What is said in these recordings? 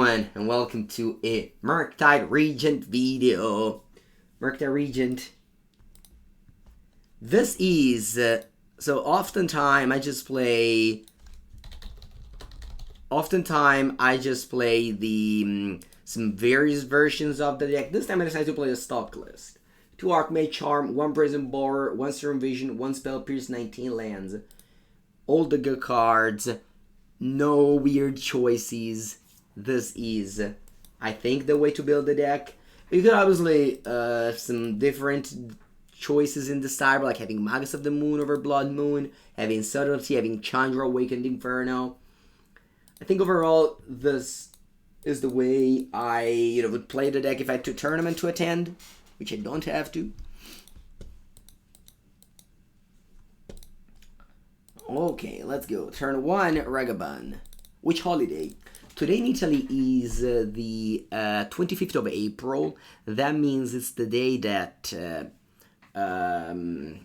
everyone, and welcome to a Murktide Regent video. Murktide Regent. This is, so oftentimes I just play the, some various versions of the deck. This time I decided to play the stock list. 2 Archmage Charm, 1 Brazen Borrower, 1 Serum Vision, 1 Spell Pierce, 19 lands. All the good cards. No weird choices. This is, I think, the way to build the deck. You could obviously some different choices in the style, like having Magus of the Moon over Blood Moon, having Subtlety, having Chandra Awakened Inferno. I think overall this is the way I would play the deck if I had a tournament to attend, which I don't have to. Okay, let's go. Turn 1, Ragavan. Which holiday? Today in Italy is the 25th of April. That means it's the day that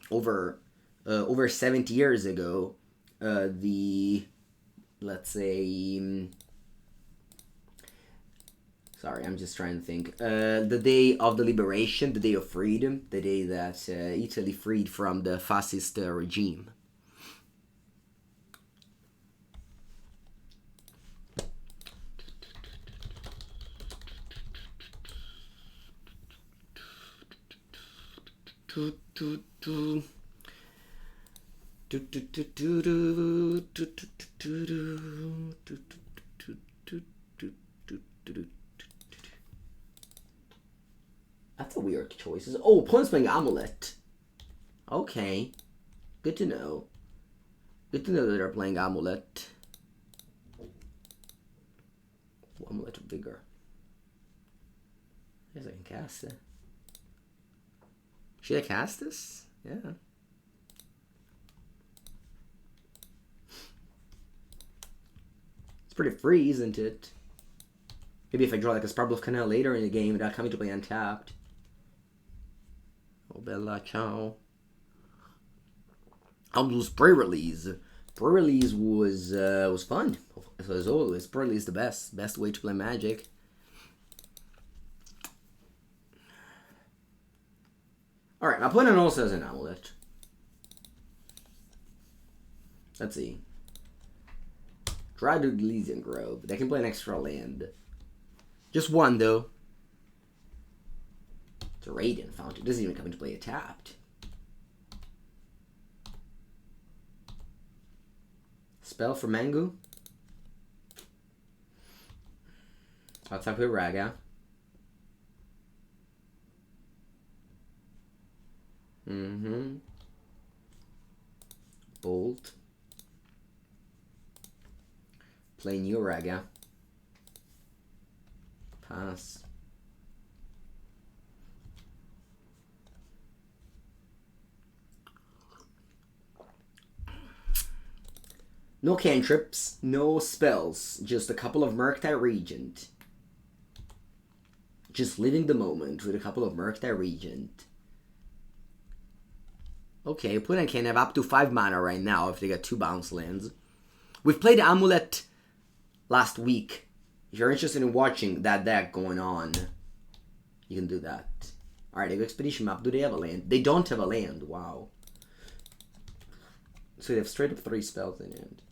over 70 years ago, let's say, sorry, I'm just trying to think. The day of the liberation, the day of freedom, the day that Italy freed from the fascist regime. That's a weird choice. Oh, Planeswing Amulet. Okay. Good to know. Good to know that they're playing Amulet. Oh, Amulet of Vigor. I guess I can cast it. Should I cast this? Yeah. It's pretty free, isn't it? Maybe if I draw like a Spirebluff Canal later in the game without coming to play untapped. Oh, Bella, ciao. I'll lose pre-release. Pre-release was fun. As always, pre-release the best way to play Magic. Alright, my opponent also has an Amulet. Let's see. Dryad Elysian Grove. They can play an extra land. Just one, though. It's a Radiant Fountain. It doesn't even come into play tapped. Spell for Mangu. I'll attack with Raga. Bolt. Play new Raga. Pass. No cantrips, no spells, just a couple of Murktide Regent. Just living the moment with a couple of Murktide Regent. Okay, opponent can have up to 5 mana right now if they get 2 bounce lands. We've played Amulet last week. If you're interested in watching that deck going on, you can do that. Alright, they go Expedition Map. Do they have a land? They don't have a land. Wow. So they have straight up 3 spells in hand.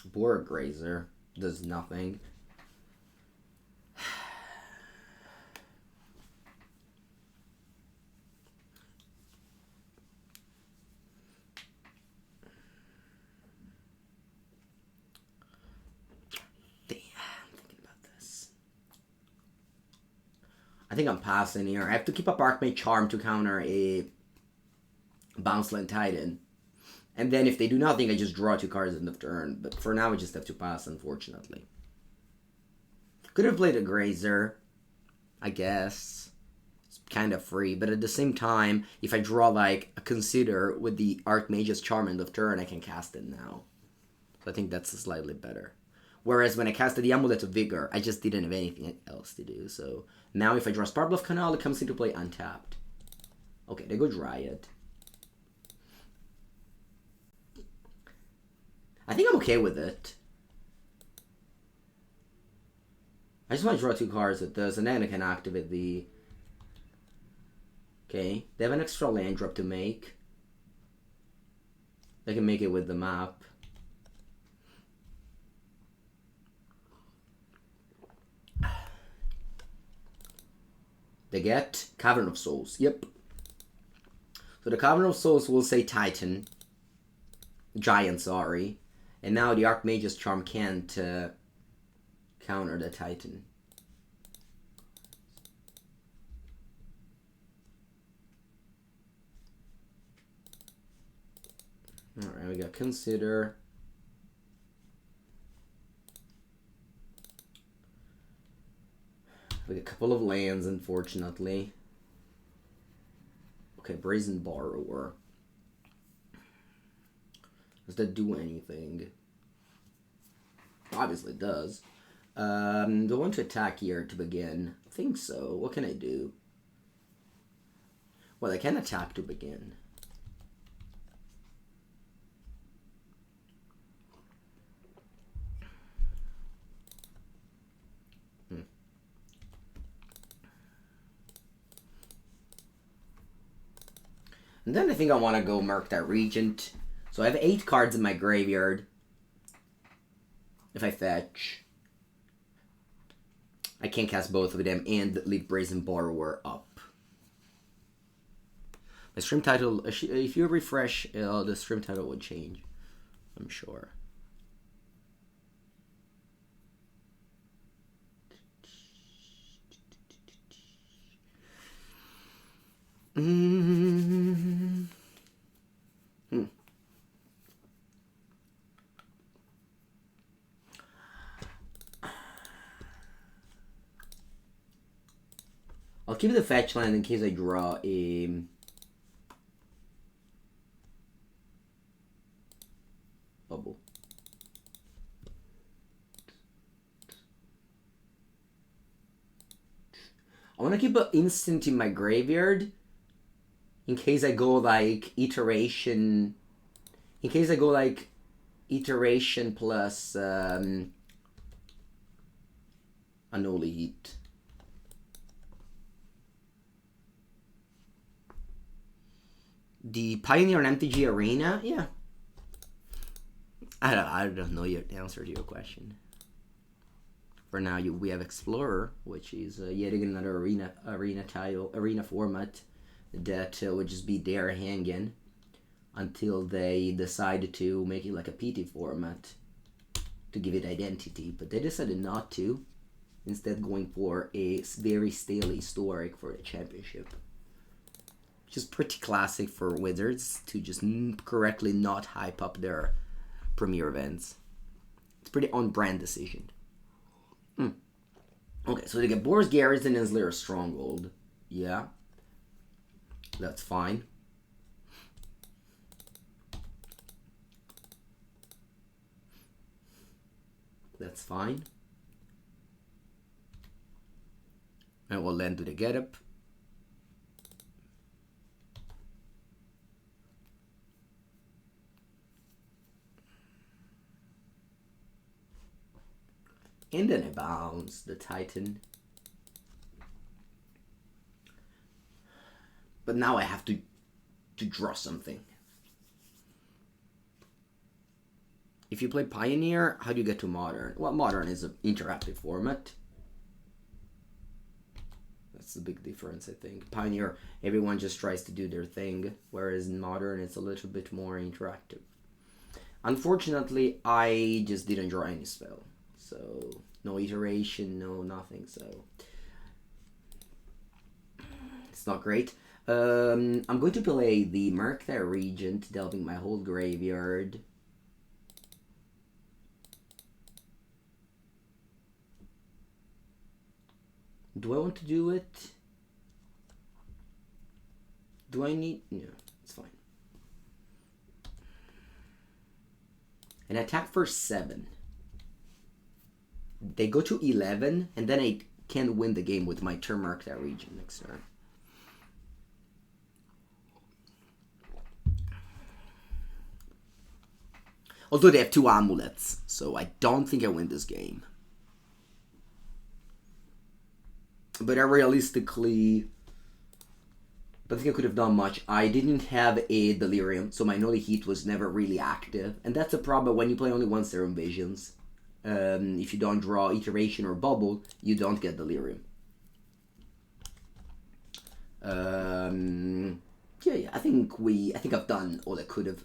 Boar Grazer does nothing. Damn, I'm thinking about this. I think I'm passing here. I have to keep up Archmage Charm to counter a Bounce Land Titan. And then if they do nothing, I just draw 2 cards in the turn. But for now, I just have to pass, unfortunately. Could have played a Grazer, I guess. It's kind of free. But at the same time, if I draw like a Consider with the Archmage's Charm end of turn, I can cast it now. So I think that's slightly better. Whereas when I casted the Amulet of Vigor, I just didn't have anything else to do. So now if I draw Spirebluff Canal, it comes into play untapped. Okay, they go Dryad. I think I'm okay with it. I just want to draw 2 cards with this, and then I can activate the... Okay, they have an extra land drop to make. They can make it with the map. They get Cavern of Souls. Yep. So the Cavern of Souls will say Titan. Giant, sorry. And now the Archmage's Charm can't counter the Titan. Alright, we got Consider. We got a couple of lands, unfortunately. Okay, Brazen Borrower. Does that do anything? Obviously it does. Do I want to attack here to begin? I think so. What can I do? Well, I can attack to begin. And then I think I want to go Murktide Regent. So I have 8 cards in my graveyard. If I fetch, I can cast both of them and leave Brazen Borrower up. My stream title, if you refresh, the stream title would change, I'm sure. I'll keep the fetch land in case I draw a... Bauble. I want to keep an instant in my graveyard in case I go like iteration... In case I go like iteration plus Unholy Heat. The Pioneer and MTG Arena? Yeah. I don't know the answer to your question. For now, we have Explorer, which is yet again another arena format that would just be there hanging until they decide to make it like a PT format to give it identity. But they decided not to, instead going for a very stale historic for the championship. Which is pretty classic for Wizards to just correctly not hype up their premier events. It's pretty on-brand decision. Okay, so they get Boros Garrison and Slayer Stronghold. Yeah. That's fine. That's fine. And we'll land to the get up. And then I bounce the Titan. But now I have to draw something. If you play Pioneer, how do you get to Modern? Well, Modern is an interactive format. That's the big difference, I think. Pioneer, everyone just tries to do their thing, whereas in Modern, it's a little bit more interactive. Unfortunately, I just didn't draw any spell. So, no iteration, no nothing, so it's not great. I'm going to play the Murktide Regent, delving my whole graveyard. Do I want to do it? Do I need... No, it's fine. And attack for 7. They go to 11, and then I can win the game with my turn Murktide Regent next turn. Although they have 2 amulets, so I don't think I win this game. But I realistically don't think I could have done much. I didn't have a Delirium, so my Unholy Heat was never really active. And that's a problem when you play only one Serum Visions. If you don't draw Iteration or Bauble, you don't get Delirium. Yeah, I think I've done all I could have.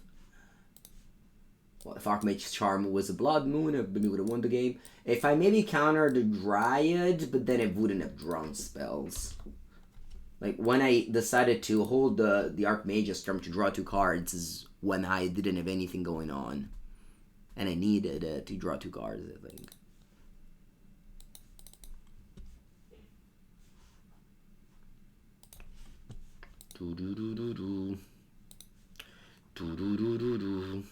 Well, if Archmage's Charm was a Blood Moon, I maybe would have won the game. If I maybe countered the Dryad, but then I wouldn't have drawn spells. Like, when I decided to hold the Archmage's Charm to draw 2 cards is when I didn't have anything going on. And I needed to draw 2 cards, I think. Do-do-do-do-do. Do-do-do-do-do.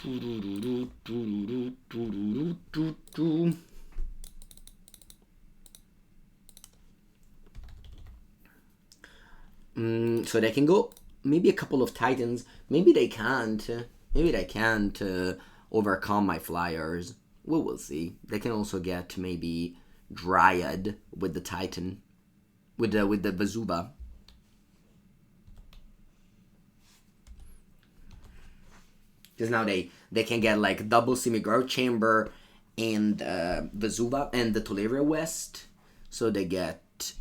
Do-do-do-do-do-do-do-do-do-do. So they can go maybe a couple of Titans. Maybe they can't. Maybe they can't overcome my flyers. We will see. They can also get maybe Dryad with the Titan, with the Vezuva. Because now they can get like double Semi-Growth Chamber and Vezuva and the Tolaria West. So they get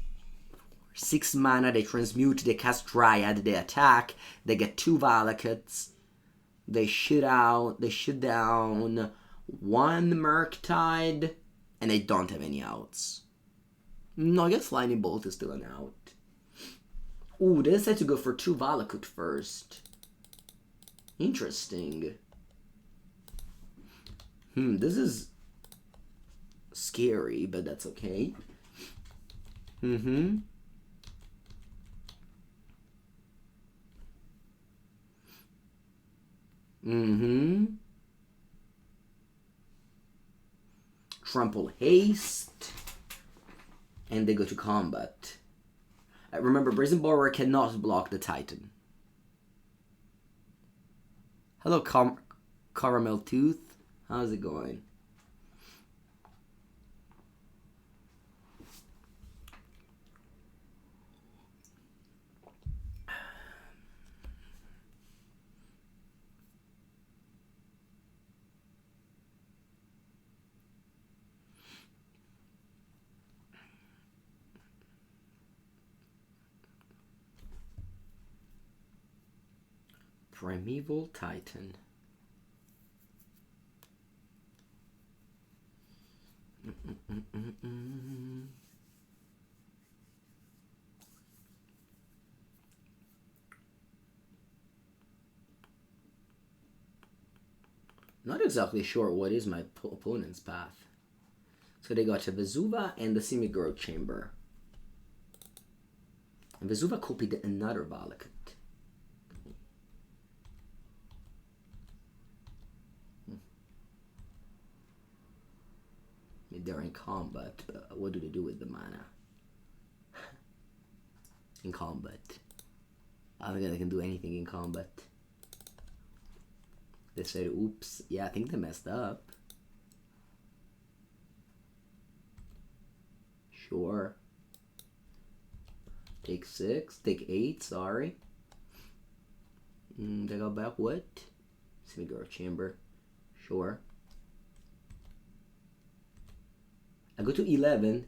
6 mana, they transmute, they cast Dryad, they attack, they get 2 Valakuts, they shoot down 1 Murktide, and they don't have any outs. No, I guess Lightning Bolt is still an out. Ooh, they decided to go for 2 Valakut first. Interesting. This is scary, but that's okay. Trample Haste. And they go to combat. Remember, Brazen Borrower cannot block the Titan. Hello, Caramel Tooth. How's it going? Primeval Titan. Not exactly sure what is my opponent's path. So they got a Vezuva and the Semi-Growth Chamber. And Vezuva copied another Valakut. They're in combat, but what do they do with the mana? In combat. I don't think they can do anything in combat. They said, oops. Yeah, I think they messed up. Sure. Take 6. Take 8, sorry. They got back what? Semi-Growth Chamber. Sure. I go to 11.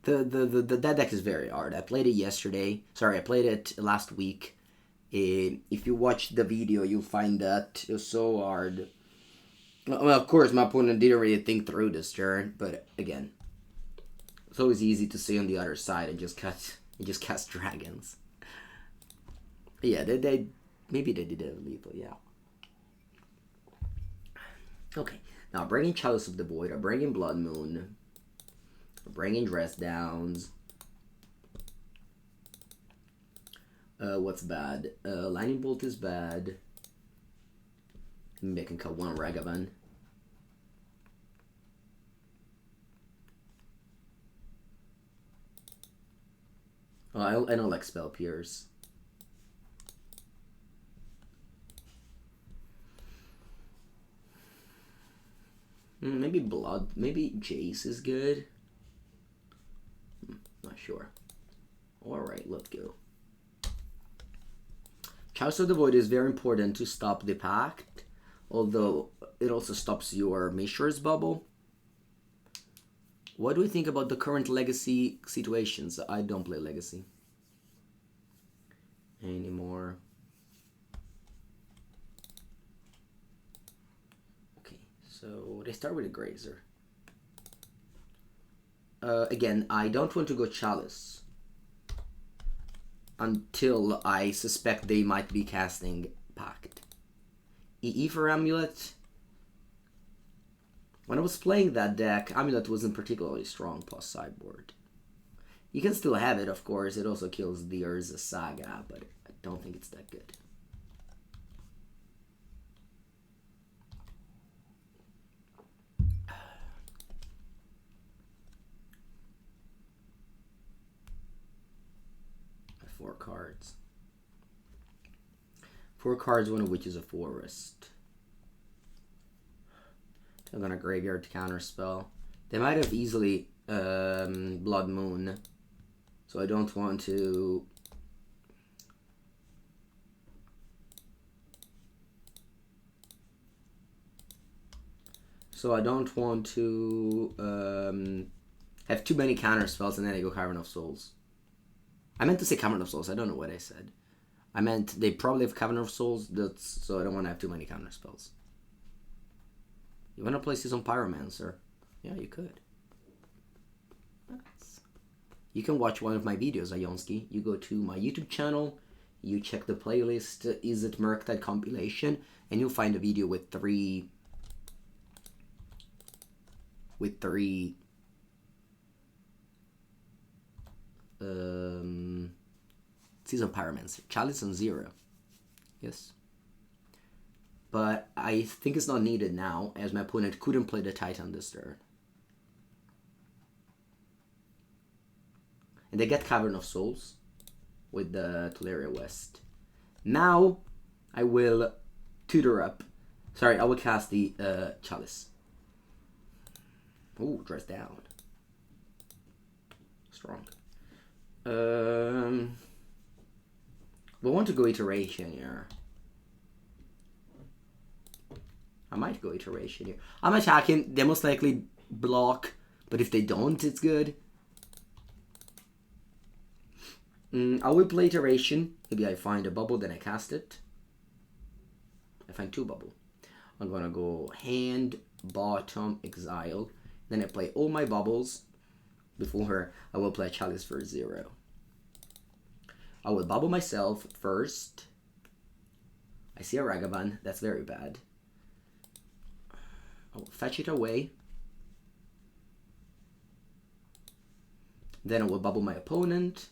That deck is very hard. I played it yesterday. Sorry, I played it last week. If you watch the video, you'll find that it was so hard. Well, of course, my opponent didn't really think through this turn, but again, it's always easy to stay on the other side and just cast dragons. Yeah, they maybe they did a lethal, yeah. Okay, now bringing Chalice of the Void, or bringing Blood Moon, or bringing Dress Downs. What's bad? Lightning Bolt is bad. Maybe I can cut 1 Ragavan. Oh, I don't like Spell Pierce. Maybe Blood. Maybe Jace is good. Not sure. Alright, let's go. Chalice of the Void is very important to stop the Pact, although it also stops your Mishra's Bauble. What do we think about the current Legacy situations? I don't play Legacy anymore. Okay, so they start with a Grazer. Again, I don't want to go Chalice until I suspect they might be casting Pact. EE for Amulet. When I was playing that deck, Amulet wasn't particularly strong plus Sideboard. You can still have it, of course. It also kills the Urza Saga, but I don't think it's that good. Four cards. 4 cards, one of which is a forest. I'm gonna graveyard Counterspell. They might have easily Blood Moon, so I don't want to. Have too many Counterspells and then I go Cavern of Souls. I meant to say Cavern of Souls. I don't know what I said. I meant they probably have Cavern of Souls. So I don't want to have too many Counterspells. You want to play Season Pyromancer? Yeah, you could. You can watch one of my videos, Ayonsky. You go to my YouTube channel, you check the playlist, Is It Murktide compilation, and you'll find a video with three Season Pyromancer. Chalice on 0. Yes. But I think it's not needed now, as my opponent couldn't play the Titan this turn. And they get Cavern of Souls with the Tularia West. Now, I will tutor up. Sorry, I will cast the Chalice. Ooh, dress down. Strong. We want to go Iteration here. I might go Iteration here. I'm attacking. They most likely block, but if they don't, it's good. I will play Iteration. Maybe I find a bubble, then I cast it. I find 2 bubble. I'm gonna go hand, bottom, exile. Then I play all my bubbles. Before I will play Chalice for 0. I will bubble myself first. I see a Ragavan. That's very bad. I will fetch it away. Then I will bubble my opponent.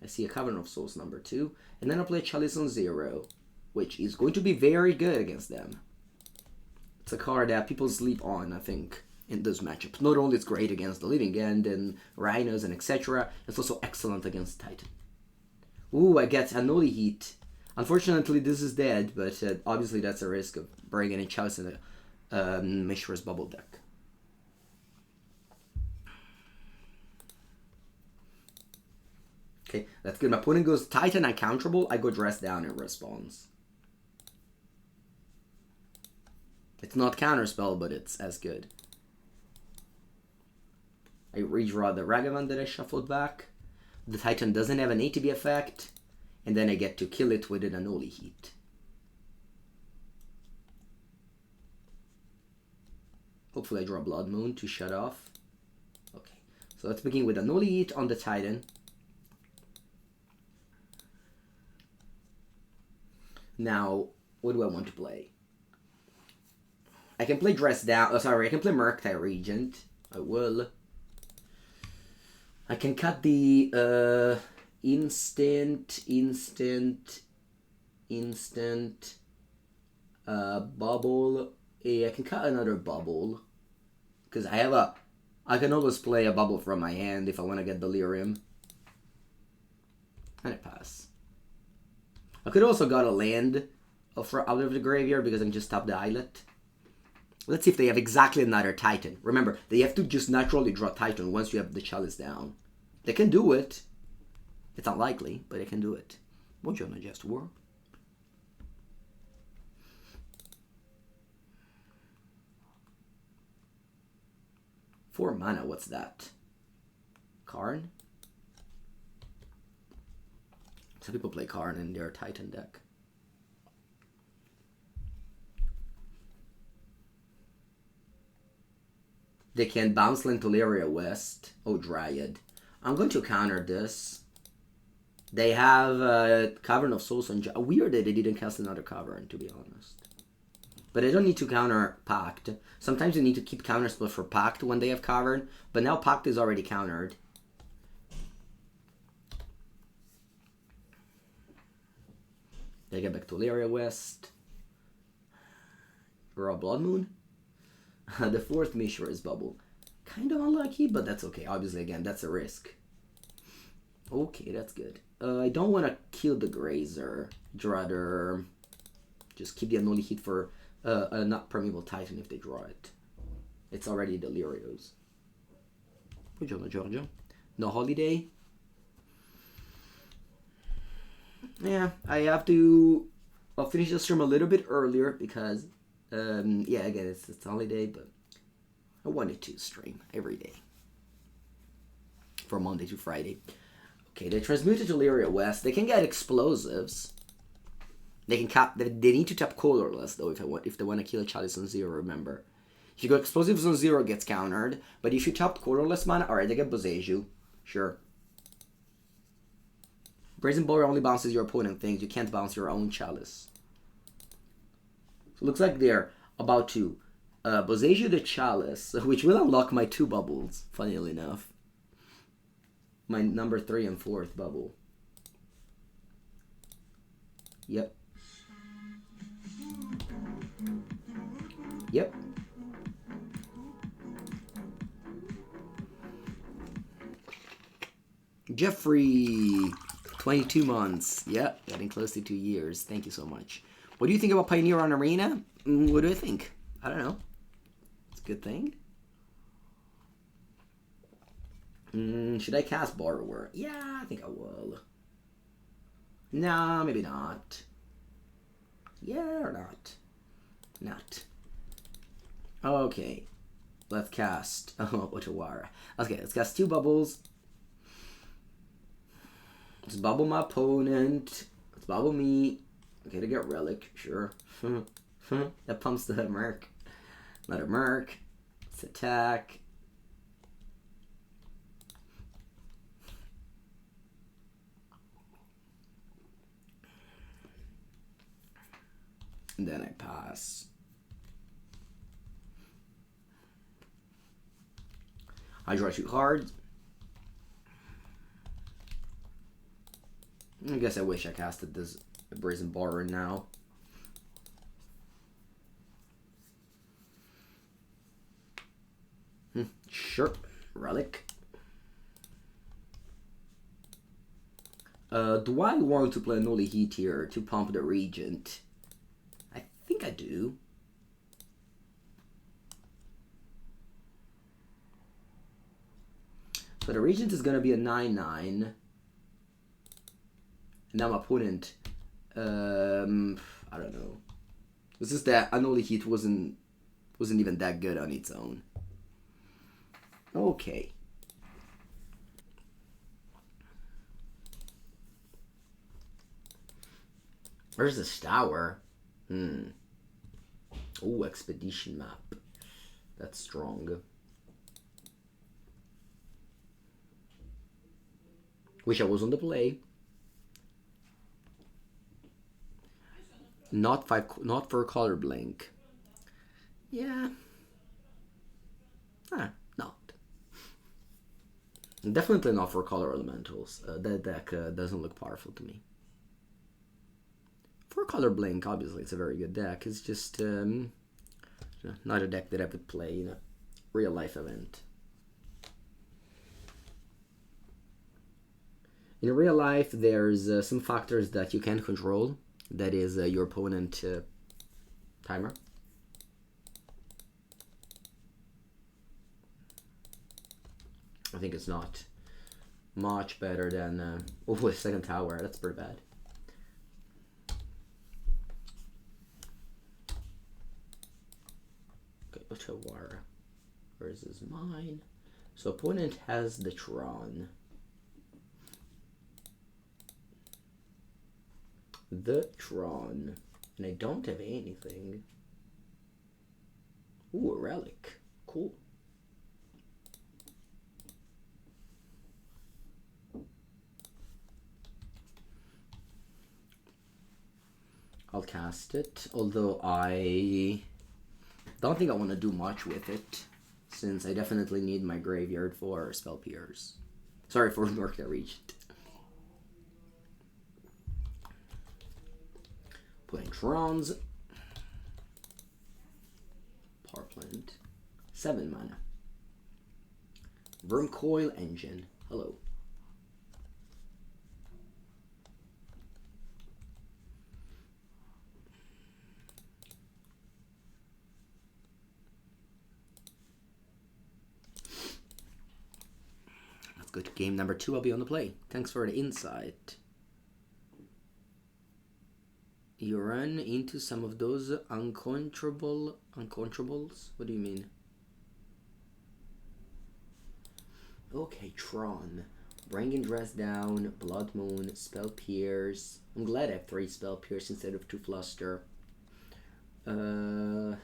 I see a Cavern of Souls number 2. And then I'll play Chalice on 0, which is going to be very good against them. It's a card that people sleep on, I think, in this matchup. Not only it's great against the Living End and Rhinos and etc., it's also excellent against Titan. Ooh, I get Unholy Heat. Unfortunately, this is dead, but obviously that's a risk of bringing in Chalice in a Mishra's Bubble deck. Okay, that's good. My opponent goes Titan uncounterable. I go Dress Down in response. It's not Counterspell, but it's as good. I redraw the Ragavan that I shuffled back. The Titan doesn't have an ATB effect. And then I get to kill it with an Unholy Heat. Hopefully I draw Blood Moon to shut off. Okay, so let's begin with Unholy Heat on the Titan. Now, what do I want to play? I can play Dress Down. Oh, sorry, I can play Murktide Regent. I will. I can cut the instant bubble. I can cut another bubble because I have a I can always play a Bauble from my hand if I want to get Delirium. And I pass. I could also got a land out of the graveyard because I can just tap the Islet. Let's see if they have exactly another Titan. Remember, they have to just naturally draw Titan once you have the Chalice down. They can do it. It's unlikely, but they can do it. Buongiorno, Just War. Four mana, what's that? Karn? Some people play Karn in their Titan deck. They can bounce Lentularia West. Oh, Dryad. I'm going to counter this. They have Cavern of Souls on... Weird that they didn't cast another Cavern, to be honest. But I don't need to counter Pact. Sometimes you need to keep Counterspell for Pact when they have Cavern. But now Pact is already countered. They get back to Lyria West. Raw Blood Moon. The fourth Mishra is Bauble. Kind of unlucky, but that's okay. Obviously, again, that's a risk. Okay, that's good. I don't want to kill the Grazer. I'd rather just keep the Unholy Heat for a not Primeval Titan if they draw it. It's already Delirios. Buongiorno, Giorgio. No holiday. Yeah, I have to... I'll finish the stream a little bit earlier because... yeah, again, it's holiday, but I wanted to stream every day. From Monday to Friday. Okay, they transmuted to Lyria West. They can get explosives. They can cap. They need to tap colorless though if they want to kill a Chalice on 0. Remember, if you go explosives on 0, it gets countered. But if you tap colorless mana, all right, they get Boseiju. Sure. Brazen Borrower only bounces your opponent things. You can't bounce your own Chalice. So it looks like they're about to Boseiju the Chalice, which will unlock my 2 bubbles. Funnily enough. My number 3 and 4th bubble. Yep. Yep. Jeffrey, 22 months. Yep, getting close to 2 years. Thank you so much. What do you think about Pioneer on Arena? What do I think? I don't know. It's a good thing. Should I cast Borrower? Yeah, I think I will. Nah, maybe not. Yeah or not? Not. Okay. Let's cast Otawara. Okay, let's cast 2 bubbles. Let's bubble my opponent. Let's bubble me. Okay, to get Relic, sure. That pumps the Merc. Another Merc. Let's attack. And then I pass. I draw 2 cards. I guess I wish I casted this Brazen Borrower now. Sure. Relic. Do I want to play Unholy Heat here to pump the Regent? I think I do. So the Regent is going to be a 9/9. Now my opponent, I don't know. It's just that Unholy Heat wasn't even that good on its own. Okay. Where's the Tower? Oh, Expedition map. That's strong. Wish I was on the play. Not for color blink. Yeah. Not. Definitely not for color elementals. That deck doesn't look powerful to me. For color blink, obviously, it's a very good deck. It's just not a deck that I would play in a real life event. In real life, there's some factors that you can't control. That is your opponent timer. I think it's not much better than... oh, a second tower. That's pretty bad. Okay, Otawara. Where's his mine? So opponent has the Tron. The Tron. And I don't have anything. Ooh, a relic. Cool. I'll cast it, although I don't think I want to do much with it, since I definitely need my graveyard for spell pierce. Sorry, for Murktide Regent. Playing Trons. Power Plant. 7 mana. Wormcoil Engine. Hello. Let's go to game number 2. I'll be on the play. Thanks for the insight. You run into some of those uncontrollables? What do you mean? Okay, Tron. Bringing Dress Down, Blood Moon, Spell Pierce. I'm glad I have 3 Spell Pierce instead of 2 Fluster. Don't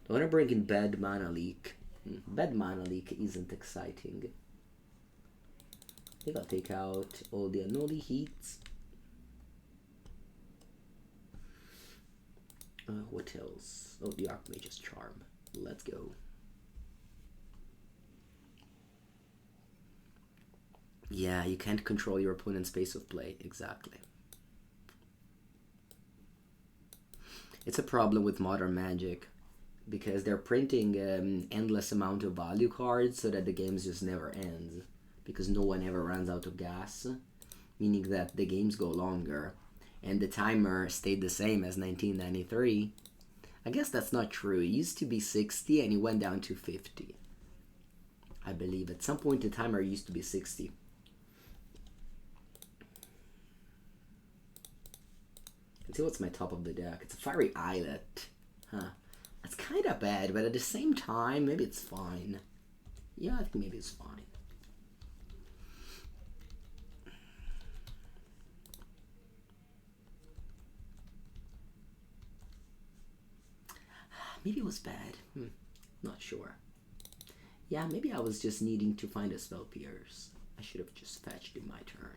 want to bring in Bad Mana Leak. Bad Mana Leak isn't exciting. I think I'll take out all the Unholy Heats. What else? Oh, the Archmage's Charm. Let's go. Yeah, you can't control your opponent's pace of play. Exactly. It's a problem with modern Magic, because they're printing endless amount of value cards so that the games just never ends, because no one ever runs out of gas, meaning that the games go longer. And the timer stayed the same as 1993. I guess that's not true. It used to be 60 and it went down to 50. I believe at some point the timer used to be 60. Let's see what's my top of the deck. It's a Fiery Islet. Huh. That's kind of bad, but at the same time, maybe it's fine. Yeah, I think maybe it's fine. Maybe it was bad. Not sure. Yeah, maybe I was just needing to find a Spell Pierce. I should have just fetched in my turn.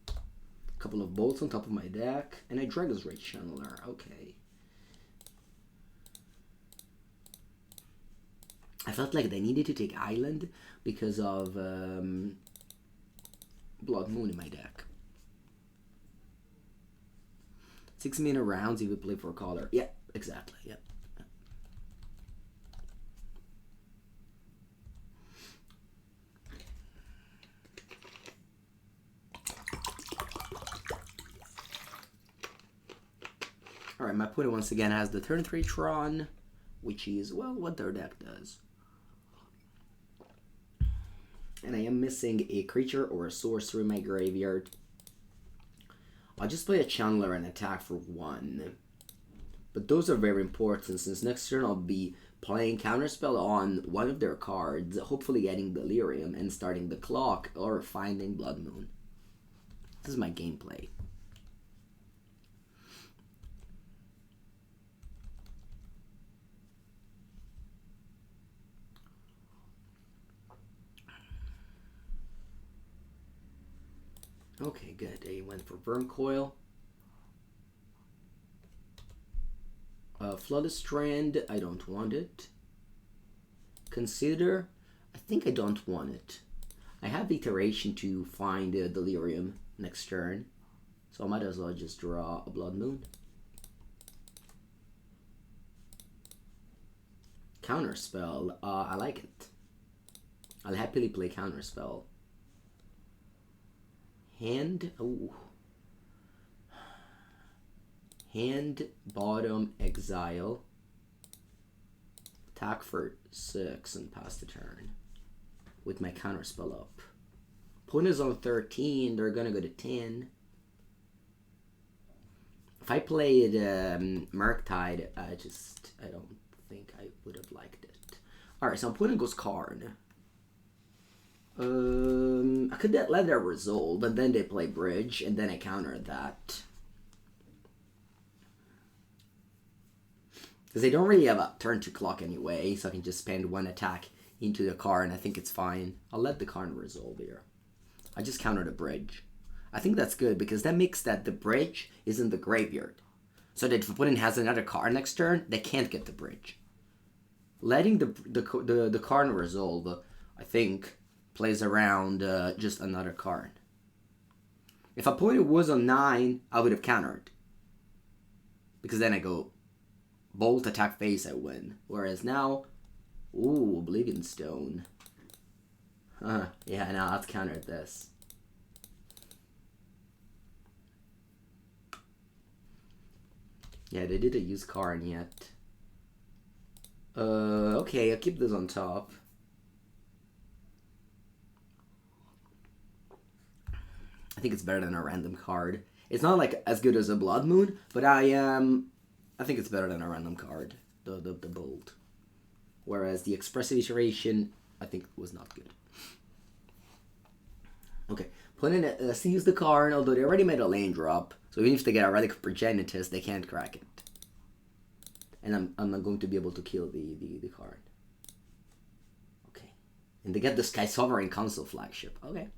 A couple of bolts on top of my deck, and a Dragon's Rage Channeler. Okay. I felt like they needed to take Island because of Blood Moon in my deck. 6 mana rounds if you play for a color. Yeah, exactly. Yeah. Alright, my opponent once again has the turn 3 Tron, which is, well, what their deck does. And I am missing a creature or a sorcerer in my graveyard. I'll just play a Channeler and attack for 1. But those are very important, since next turn I'll be playing Counterspell on one of their cards, hopefully getting Delirium and starting the clock or finding Blood Moon. This is my gameplay. Okay, good. He went for Wormcoil. Flooded Strand, I don't want it. Consider, I think I don't want it. I have Iteration to find Delirium next turn, so I might as well just draw a Blood Moon. Counterspell, I like it. I'll happily play Counterspell. Hand, oh. Hand, bottom, exile. Attack for 6 and pass the turn. With my Counterspell up. Opponent's on 13, they're gonna go to 10. If I played Murktide, I don't think I would have liked it. Alright, so opponent goes Karn. I could let that resolve, but then they play Bridge, and then I counter that. Because they don't really have a turn to clock anyway, so I can just spend 1 attack into the Karn. I think it's fine. I'll let the Karn resolve here. I just counter the Bridge. I think that's good, because that makes that the Bridge is in the graveyard. So that if opponent has another Karn next turn, they can't get the Bridge. Letting the Karn resolve, I think, plays around just another Karn. If opponent was on 9, I would have countered. Because then I go Bolt, attack face, I win. Whereas now, ooh, Oblivion Stone. Yeah, now I've countered this. Yeah, they didn't use Karn yet. Okay, I'll keep this on top. I think it's better than a random card. It's not like as good as a Blood Moon, but I think it's better than a random card, the Bolt. Whereas the Expressive Iteration, I think, was not good. Okay, opponent sees the card, although they already made a lane drop, so even if they get a Relic of Progenitus, they can't crack it. And I'm not going to be able to kill the card. Okay. And they get the Sky Sovereign Council flagship. Okay.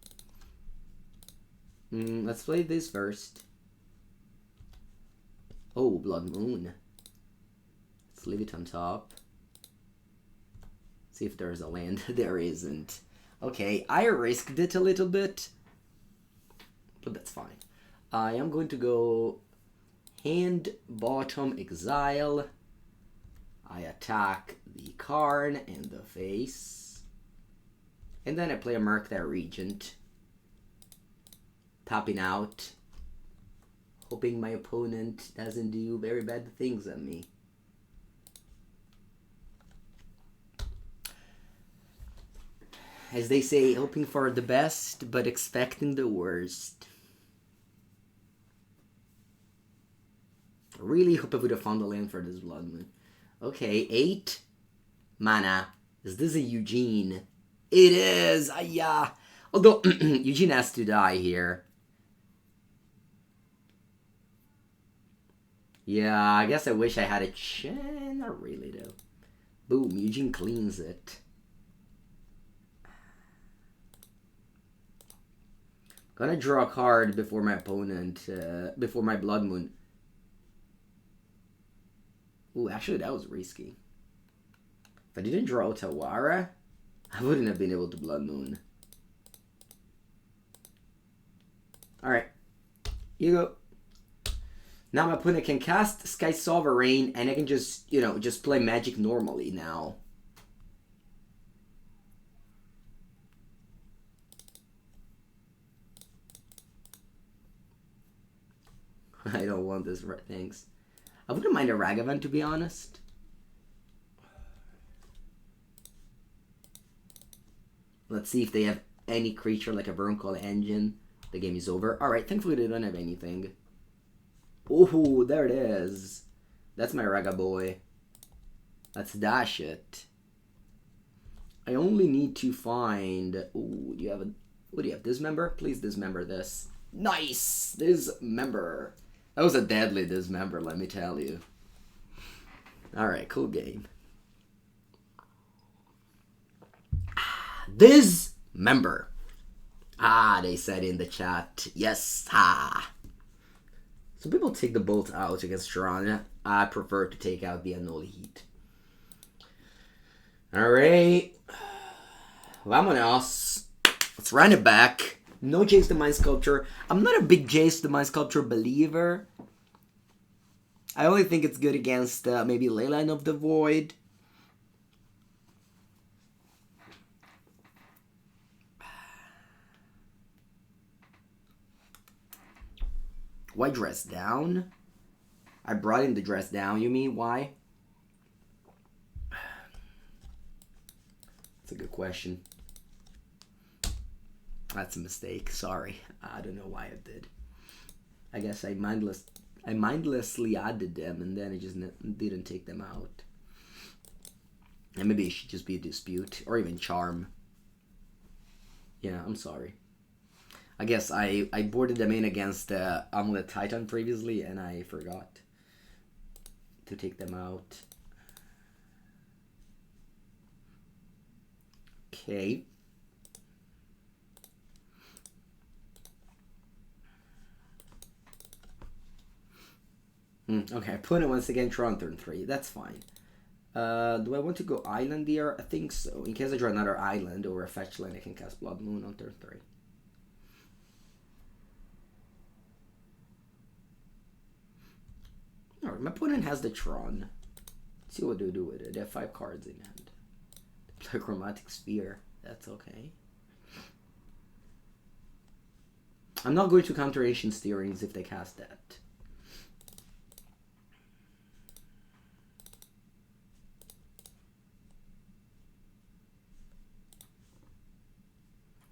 Let's play this first. Oh, Blood Moon. Let's leave it on top. See if there's a land. There isn't. Okay, I risked it a little bit. But that's fine. I am going to go hand, bottom, exile. I attack the Karn and the face. And then I play a Murktide Regent. Tapping out. Hoping my opponent doesn't do very bad things at me. As they say, hoping for the best, but expecting the worst. I really hope I would have found a land for this Blood Moon. Okay, 8 mana. Is this a Eugene? It is! Yeah. Although, Eugene has to die here. Yeah, I guess I wish I had a chance. Not really, though. Boom, Eugene cleans it. Gonna draw a card before my opponent, before my Blood Moon. Ooh, actually, that was risky. If I didn't draw Otawara, I wouldn't have been able to Blood Moon. Alright. You go. Now my opponent can cast Sky Sovereign, and I can just, just play Magic normally now. I don't want this, thanks. I wouldn't mind a Ragavan, to be honest. Let's see if they have any creature like a Burncall Engine. The game is over. Alright, thankfully they don't have anything. Oh, there it is. That's my Ragaboy. Let's dash it. I only need to find... Ooh, do you have a... What do you have? Dismember? Please dismember this. Nice! Dismember. That was a deadly dismember, let me tell you. Alright, cool game. Dismember. They said in the chat. Yes, Some people take the bolt out against Toronto. I prefer to take out the Unholy Heat. Alright. Vamonos. Let's run it back. No Jace the Mind Sculptor. I'm not a big Jace the Mind Sculptor believer. I only think it's good against maybe Leyline of the Void. Why dress down? I brought in the dress down, you mean? Why? That's a good question. That's a mistake. Sorry. I don't know why I did. I guess I mindlessly added them and then I just didn't take them out. And maybe it should just be a dispute or even charm. Yeah, I'm sorry. I guess I boarded them in against Unholy Titan previously and I forgot to take them out. Okay. Okay, opponent once again draw on turn 3. That's fine. Do I want to go island here? I think so. In case I draw another island or a fetch land, I can cast Blood Moon on turn 3. Alright, my opponent has the Tron. Let's see what they do with it. They have 5 cards in hand. They play Chromatic Sphere. That's okay. I'm not going to counter Ancient Steerings if they cast that.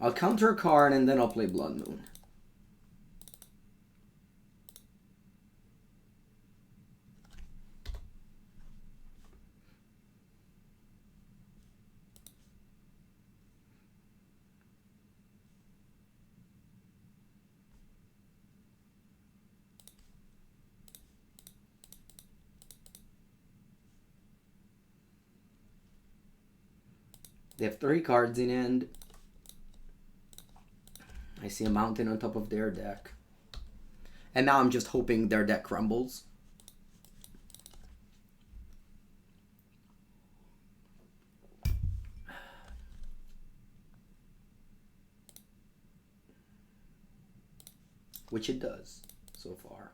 I'll counter a card and then I'll play Blood Moon. They have 3 cards in hand. I see a mountain on top of their deck. And now I'm just hoping their deck crumbles. Which it does, so far.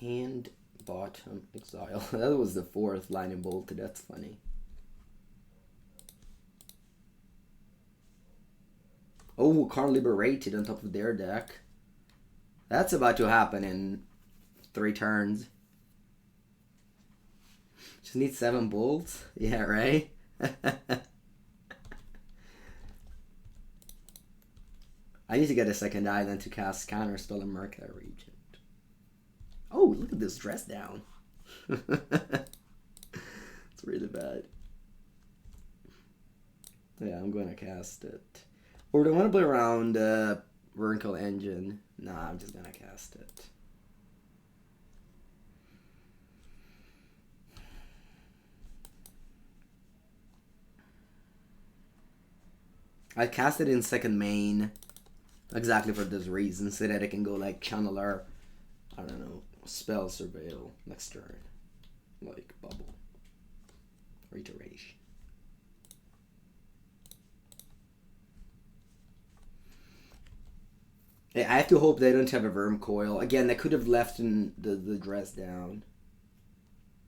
Hand bottom exile. That was the 4th line in bolt. That's funny. Oh, card liberated on top of their deck. That's about to happen in 3 turns. Just need 7 bolts. Yeah, right? I need to get a second island to cast Counterspell and Murktide Regent. Oh, look at this dress down. It's really bad. Yeah, I'm going to cast it. Or do I want to play around Vertical Engine? Nah, I'm just going to cast it. I cast it in second main exactly for this reason, so that I can go like Channeler, I don't know, Spell Surveil next turn, like Bauble or Iteration. Yeah, I have to hope they don't have a Worm Coil. Again, they could have left in the dress down.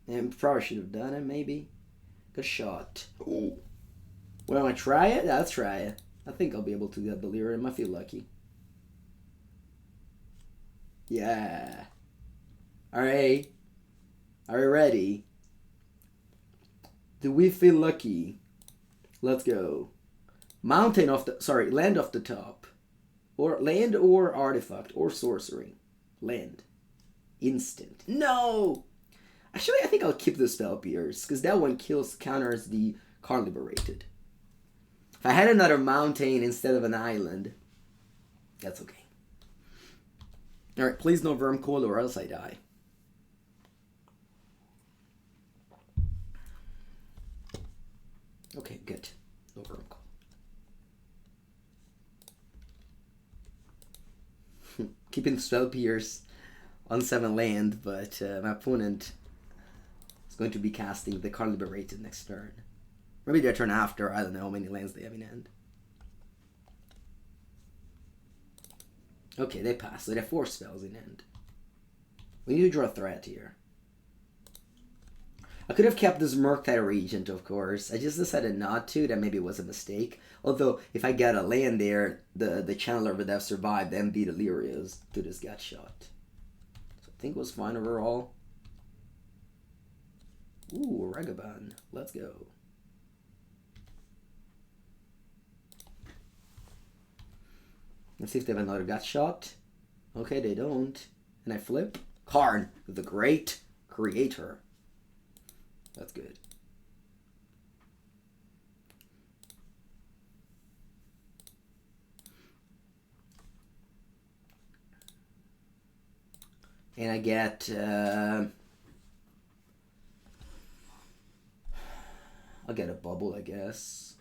And probably should have done it, maybe. Good shot. Oh. Well, I try it? Yeah, let's try it. I think I'll be able to get Delirium. I feel lucky. Yeah. Alright. Are you ready? Do we feel lucky? Let's go. Mountain off the... Sorry, land off the top. Or land or artifact or sorcery. Land. Instant. No! Actually, I think I'll keep the Spell Pierce, because that one counters the card liberated. If I had another mountain instead of an island, that's okay. Alright, please no Worm Coil or else I die. Okay, good. No Worm Coil. Keeping Spell Pierce on 7 land, but my opponent is going to be casting the card liberated next turn. Maybe their turn after. I don't know how many lands they have in hand. Okay, they pass. So they have 4 spells in hand. We need to draw a threat here. I could have kept this Murktide Regent, of course. I just decided not to. That maybe was a mistake. Although, if I get a land there, the Channeler would have survived and beat Delirious to this gut shot. So I think it was fine overall. Ooh, Ragavan. Let's go. Let's see if they have another gut shot. Okay, they don't. And I flip. Karn, the Great Creator. That's good. And I get I'll get a Bauble, I guess.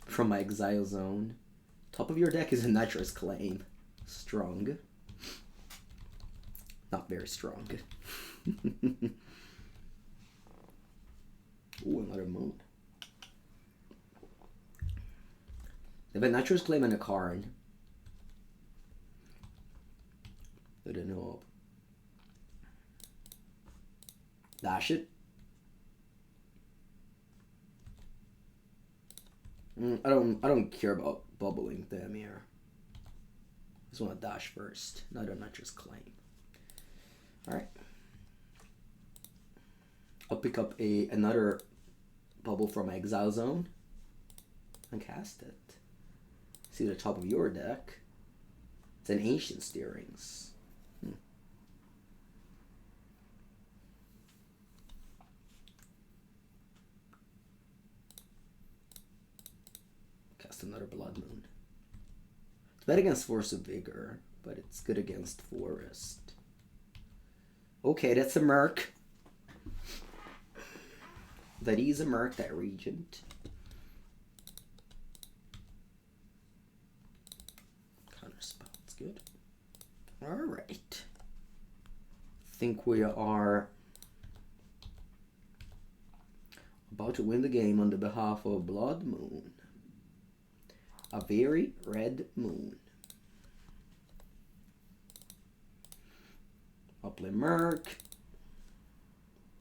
From my exile zone. Top of your deck is a Nitrous Claim. Strong. Not very strong. Ooh, another moon. They have a Nitrous Claim and a Karn. I don't know. Dash it. I don't care about bubbling them here. I just want to dash first. Not a Nitrous Claim. Alright. I'll pick up another Bauble from my exile zone and cast it. See the top of your deck. It's an Ancient Steerings. Cast another Blood Moon. It's bad against Force of Vigor, but it's good against Forest. Okay, that's a Murk. That is a Murktide Regent. Counterspell, that's good. Alright. I think we are about to win the game on the behalf of Blood Moon. A very red moon. I'll play Murk.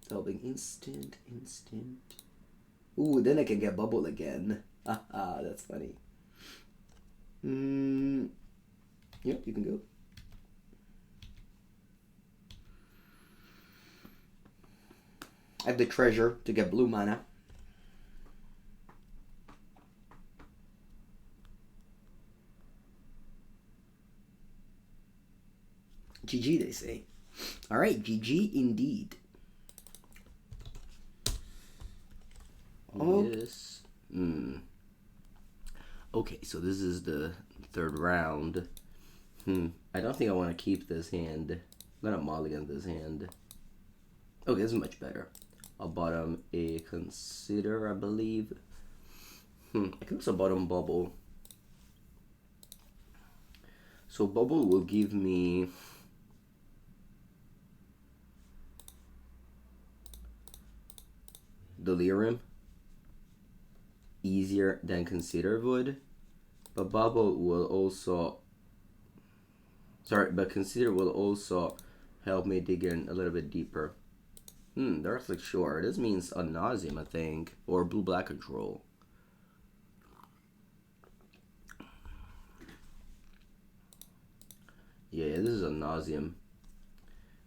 Delving instant. Ooh, then I can get Bauble again. Haha, that's funny. Yep, you can go. I have the treasure to get blue mana. GG, they say. Alright, GG indeed. Oh. Yes. Okay, so this is the third round. I don't think I want to keep this hand. I'm gonna mulligan this hand. Okay, this is much better. I'll bottom a Consider, I believe. I can also bottom Bauble. So Bauble will give me Delirium easier than Consider would, but Bauble will also but Consider will also help me dig in a little bit deeper. Dark Like Shore. This means Ad Nauseam, I think, or blue-black control. Yeah, this is Ad Nauseam.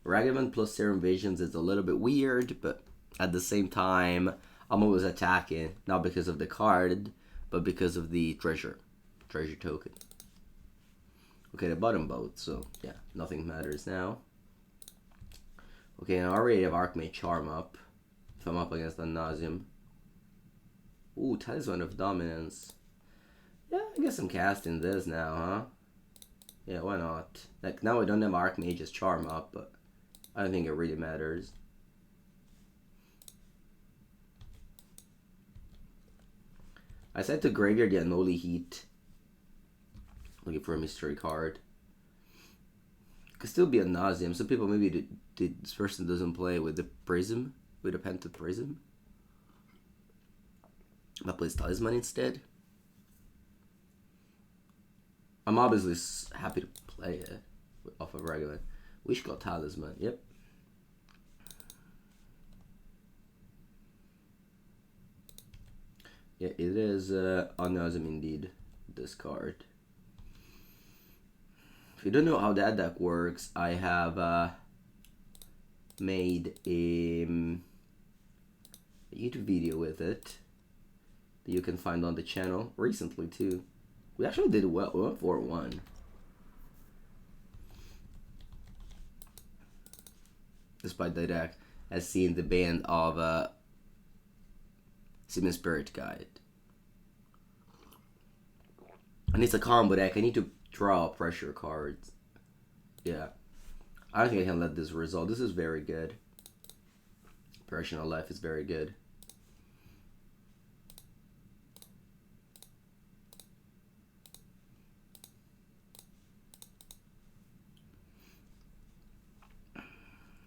Ragavan plus Serum Visions is a little bit weird, but at the same time, I'm always attacking, not because of the card, but because of the treasure token. Okay, the bottom boat, so yeah, nothing matters now. Okay, and I already have Archmage Charm up, if I'm up against Ad Nauseam. Ooh, Talisman of Dominance. Yeah, I guess I'm casting this now, huh? Yeah, why not? Like, now I don't have Archmage's Charm up, but I don't think it really matters. I said to graveyard the Unholy Heat. Looking for a mystery card. Could still be Ad Nauseam. Some people maybe this person doesn't play with the Prism, with a Pented Prism. But plays Talisman instead. I'm obviously happy to play it. off of Ragavan. Wishclaw Talisman, yep. Yeah, it is Unawesome indeed, this card. If you don't know how that deck works, I have made a YouTube video with it that you can find on the channel recently too. We actually did well. We went 4-1. Despite the deck has seen the band of Simon Spirit Guide. And it's a combo deck. I need to draw pressure cards. Yeah. I don't think I can let this result. This is very good. Operational Life is very good.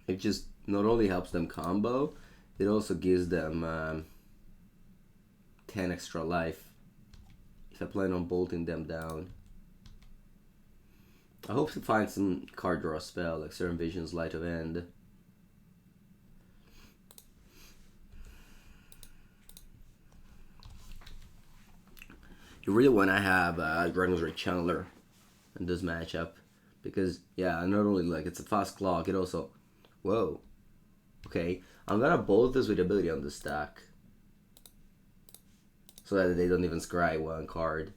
It just not only helps them combo, it also gives them 10 extra life if I plan on bolting them down. I hope to find some card draw spell like Serum Visions, Light of End. You really want to have Dragon's Rage Channeler in this matchup because, yeah, not only like it's a fast clock, it also... Whoa. Okay, I'm gonna bolt this with ability on the stack so that they don't even scry one card.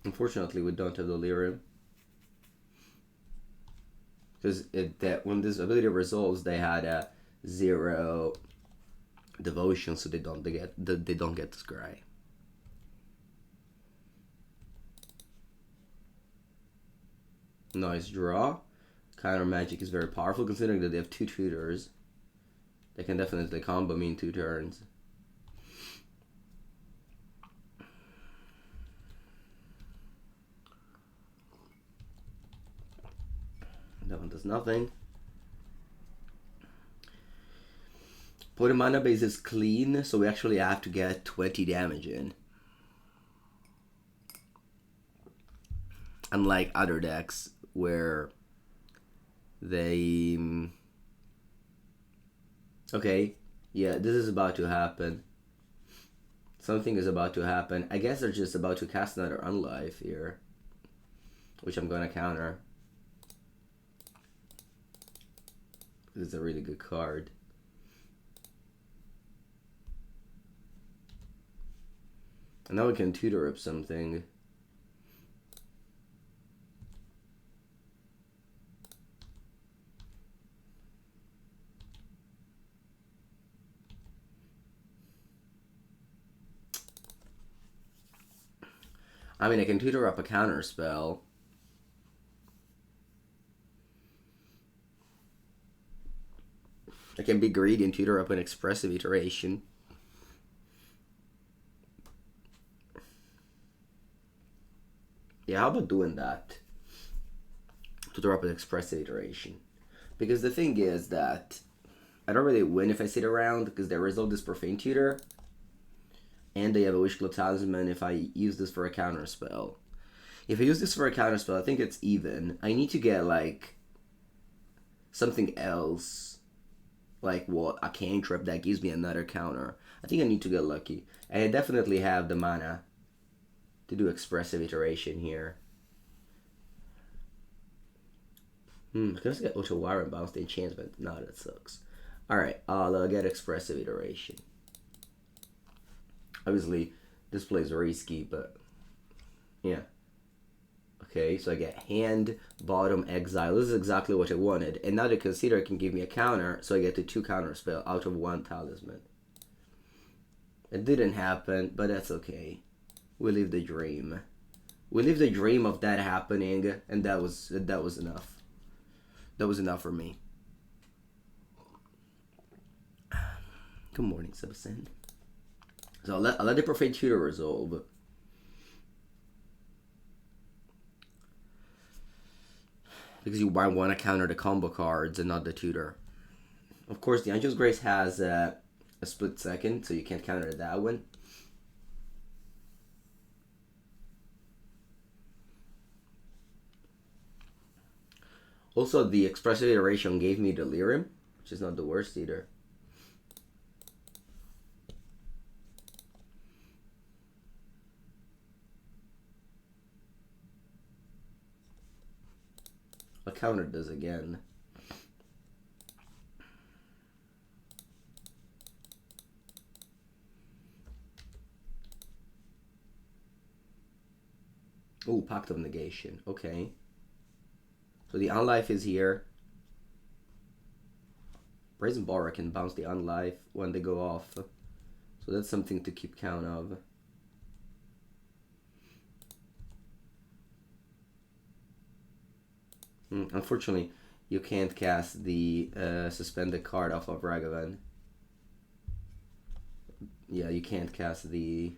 Unfortunately, we don't have Delirium because when this ability resolves, they had a 0 devotion, so they don't get to scry. Nice draw. Counter Magic is very powerful considering that they have 2 tutors. They can definitely combo me in 2 turns. That one does nothing. But the mana base is clean, so we actually have to get 20 damage in. Unlike other decks where they... Okay, yeah, this is about to happen. Something is about to happen. I guess they're just about to cast another Unlife here, which I'm gonna counter. This is a really good card. And now we can tutor up something. I mean, I can tutor up a Counterspell. I can be greedy and tutor up an Expressive Iteration. Yeah, how about doing that? Tutor up an Expressive Iteration. Because the thing is that I don't really win if I sit around because they resolve this Profane Tutor. And they have a Wishclaw Talisman if I use this for a Counterspell. If I use this for a Counterspell, I think it's even. I need to get, like, something else. Like, what? A cantrip that gives me another counter. I think I need to get lucky. And I definitely have the mana to do Expressive Iteration here. I can just get Otawara and bounce the enchantment. No, that sucks. Alright, I'll get Expressive Iteration. Obviously, this play is risky, but yeah. Okay, so I get hand, bottom, exile. This is exactly what I wanted. And now the Consider can give me a counter, so I get the 2 Counterspell out of 1 Talisman. It didn't happen, but that's okay. We live the dream. We live the dream of that happening, and that was enough. That was enough for me. Good morning, Subsen. So I'll let the Profane Tutor resolve. Because you might want to counter the combo cards and not the tutor. Of course, the Angel's Grace has a split second, so you can't counter that one. Also, the Expressive Iteration gave me Delirium, which is not the worst either. I'll counter this again. Oh, Pact of Negation. Okay. So the Unlife is here. Brazen Borrower can bounce the Unlife when they go off. So that's something to keep count of. Unfortunately, you can't cast the suspended card off of Ragavan. Yeah, you can't cast the...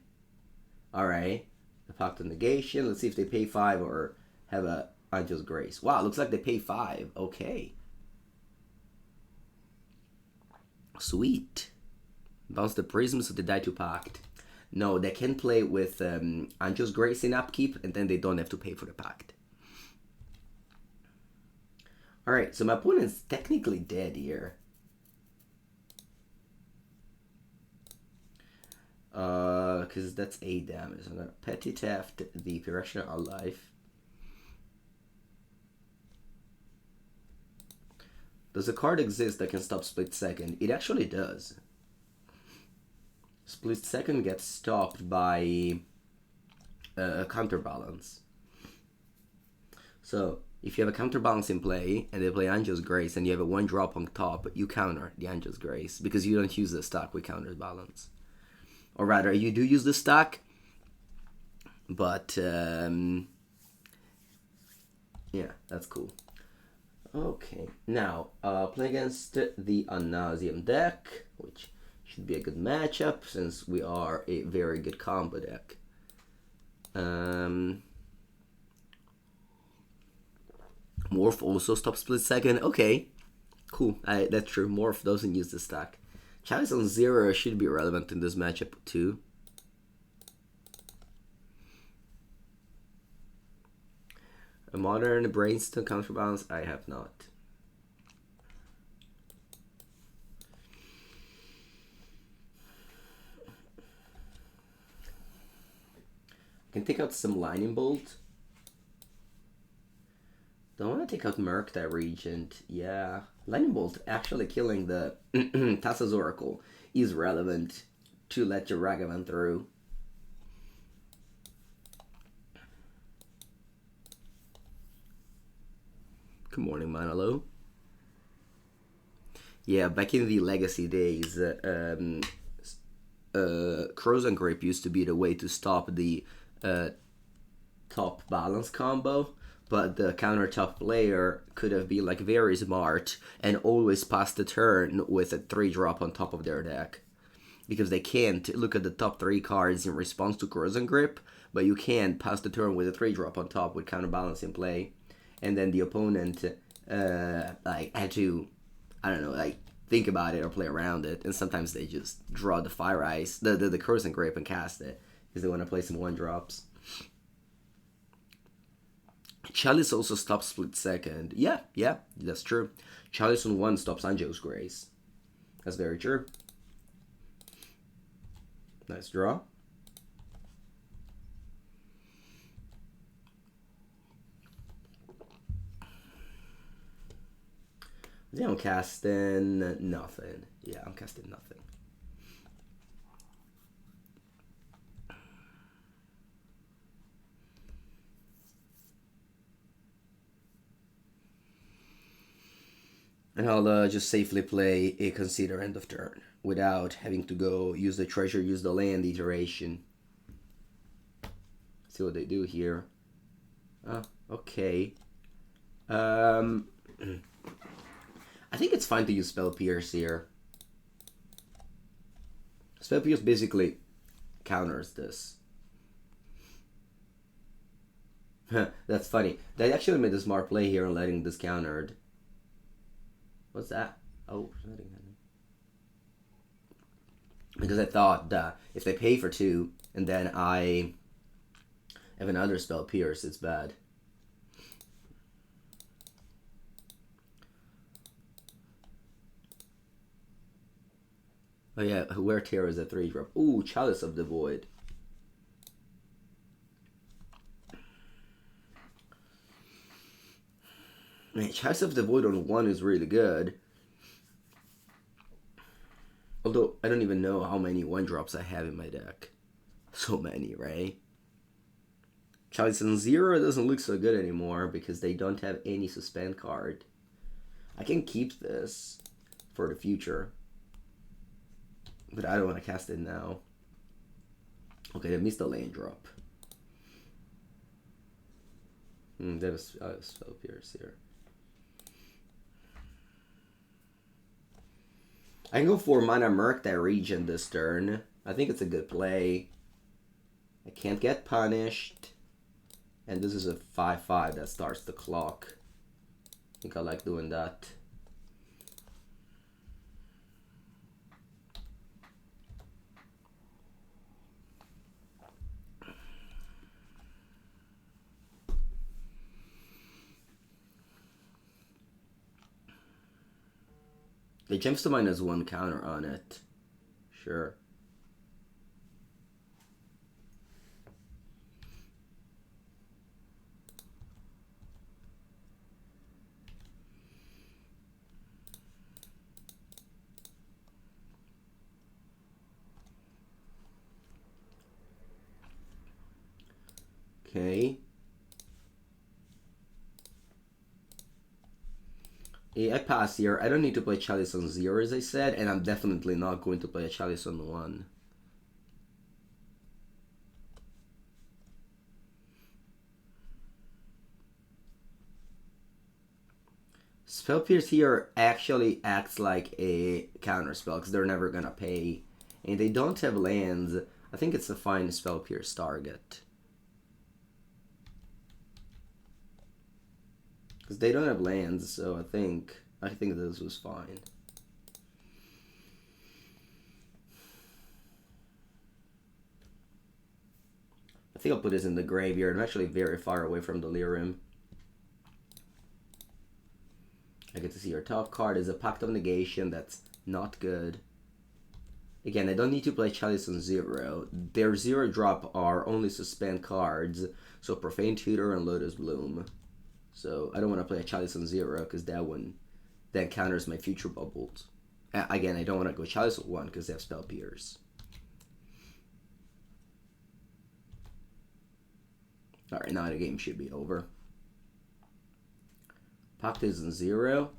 Alright. The Pact of Negation. Let's see if they pay 5 or have a Angel's Grace. Wow, looks like they pay 5. Okay. Sweet. Bounce the Prism so they die to Pact. No, they can play with Angel's Grace in upkeep and then they don't have to pay for the Pact. Alright, so my opponent's technically dead here. Because that's 8 damage. I'm gonna Petty Theft the Irrational Unlife. Does a card exist that can stop Split Second? It actually does. Split Second gets stopped by Counterbalance. So, if you have a Counterbalance in play, and they play Angel's Grace, and you have a 1-drop on top, you counter the Angel's Grace, because you don't use the stack with Counterbalance. Or rather, you do use the stack, but, yeah, that's cool. Okay, now, play against the Ad Nauseam deck, which should be a good matchup, since we are a very good combo deck. Morph also stops Split Second. Okay, cool. That's true. Morph doesn't use the stack. Chalice on 0 should be relevant in this matchup too. A modern Brainstorm Counterbalance? I have not. I can take out some Lightning Bolt. Don't want to take out Murktide Regent. Yeah. Lightning Bolt actually killing the Tassa's Oracle is relevant to let your Ragavan through. Good morning, Manalo. Yeah, back in the Legacy days, Crows and Grape used to be the way to stop the top balance combo. But the counter top player could have been like very smart and always pass the turn with a 3-drop on top of their deck. Because they can't look at the top 3 cards in response to Crows and Grip, but you can pass the turn with a 3-drop on top with counterbalance in play. And then the opponent like had to, I don't know, like think about it or play around it. And sometimes they just draw the Fire Ice, the Crows and Grape and cast it. Because they want to play some 1-drops. Chalice also stops Split Second. Yeah, that's true. Chalice on 1 stops Angel's Grace. That's very true. Nice draw. Yeah, I'm casting nothing. Yeah, I'm casting nothing. And I'll just safely play a Consider End of Turn without having to go use the treasure, use the land iteration. See what they do here. Okay. I think it's fine to use Spell Pierce here. Spell Pierce basically counters this. That's funny. They actually made a smart play here on letting this countered. What's that? Oh, nothing. Because I thought that if they pay for 2 and then I have another Spell Pierce, it's bad. Oh yeah, Wear Terror is a 3-drop. Ooh, Chalice of the Void. Man, Chalice of the Void on 1 is really good. Although, I don't even know how many 1-drops I have in my deck. So many, right? Chalice on 0 doesn't look so good anymore because they don't have any suspend card. I can keep this for the future. But I don't want to cast it now. Okay, they missed the lane drop. That was Spell Pierce here. I can go for mana Murktide Regent this turn. I think it's a good play. I can't get punished. And this is a 5/5 that starts the clock. I think I like doing that. The gemstone has 1 counter on it. Sure. Okay. Yeah, I pass here. I don't need to play Chalice on 0, as I said, and I'm definitely not going to play a Chalice on 1. Spell Pierce here actually acts like a counterspell because they're never gonna pay. And they don't have lands. I think it's a fine Spell Pierce target. Because they don't have lands, so I think this was fine. I think I'll put this in the graveyard. I'm actually very far away from Delirium. I get to see your top card is a Pact of Negation. That's not good. Again, I don't need to play Chalice on 0. Their 0-drop are only suspend cards, so Profane Tutor and Lotus Bloom. So I don't want to play a Chalice on 0 because that counters my future bubbles. Again, I don't want to go Chalice on 1 because they have Spell Pierce. Alright, now the game should be over. Pact is on 0.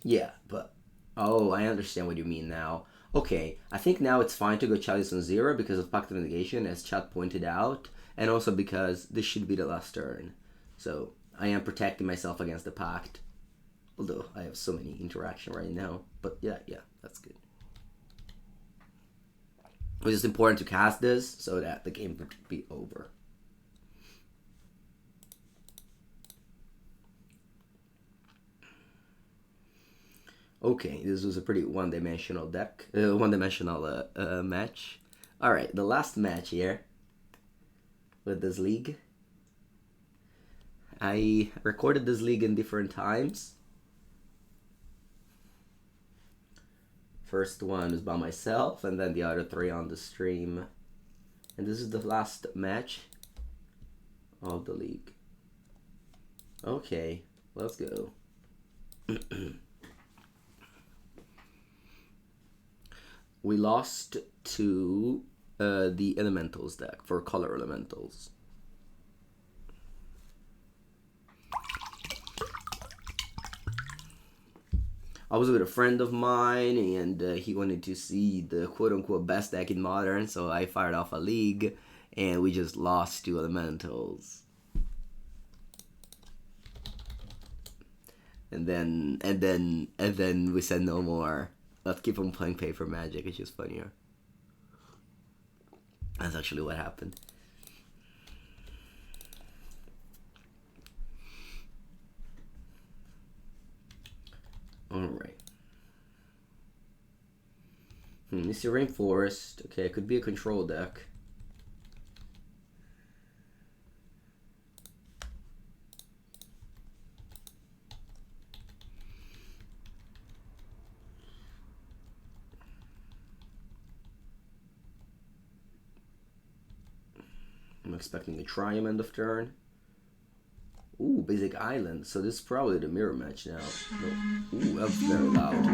Yeah, but... Oh, I understand what you mean now. Okay, I think now it's fine to go Chalice on 0 because of Pact of Negation, as chat pointed out. And also because this should be the last turn. So, I am protecting myself against the Pact. Although, I have so many interaction right now. But yeah, that's good. It was just important to cast this so that the game would be over. Okay, this was a pretty one-dimensional deck, one-dimensional match. All right, the last match here with this league. I recorded this league in different times. First one is by myself, and then the other 3 on the stream. And this is the last match of the league. Okay, let's go. We lost to the Elementals deck for color Elementals. I was with a friend of mine, and he wanted to see the quote-unquote best deck in Modern, so I fired off a league, and we just lost to Elementals. And then we said no more. Let's keep on playing paper Magic, it's just funnier. That's actually what happened. Alright. Misty Rainforest. Okay, it could be a control deck. I'm expecting a Triumph end of turn. Ooh, basic island. So this is probably the mirror match now. No. Ooh, that's very loud.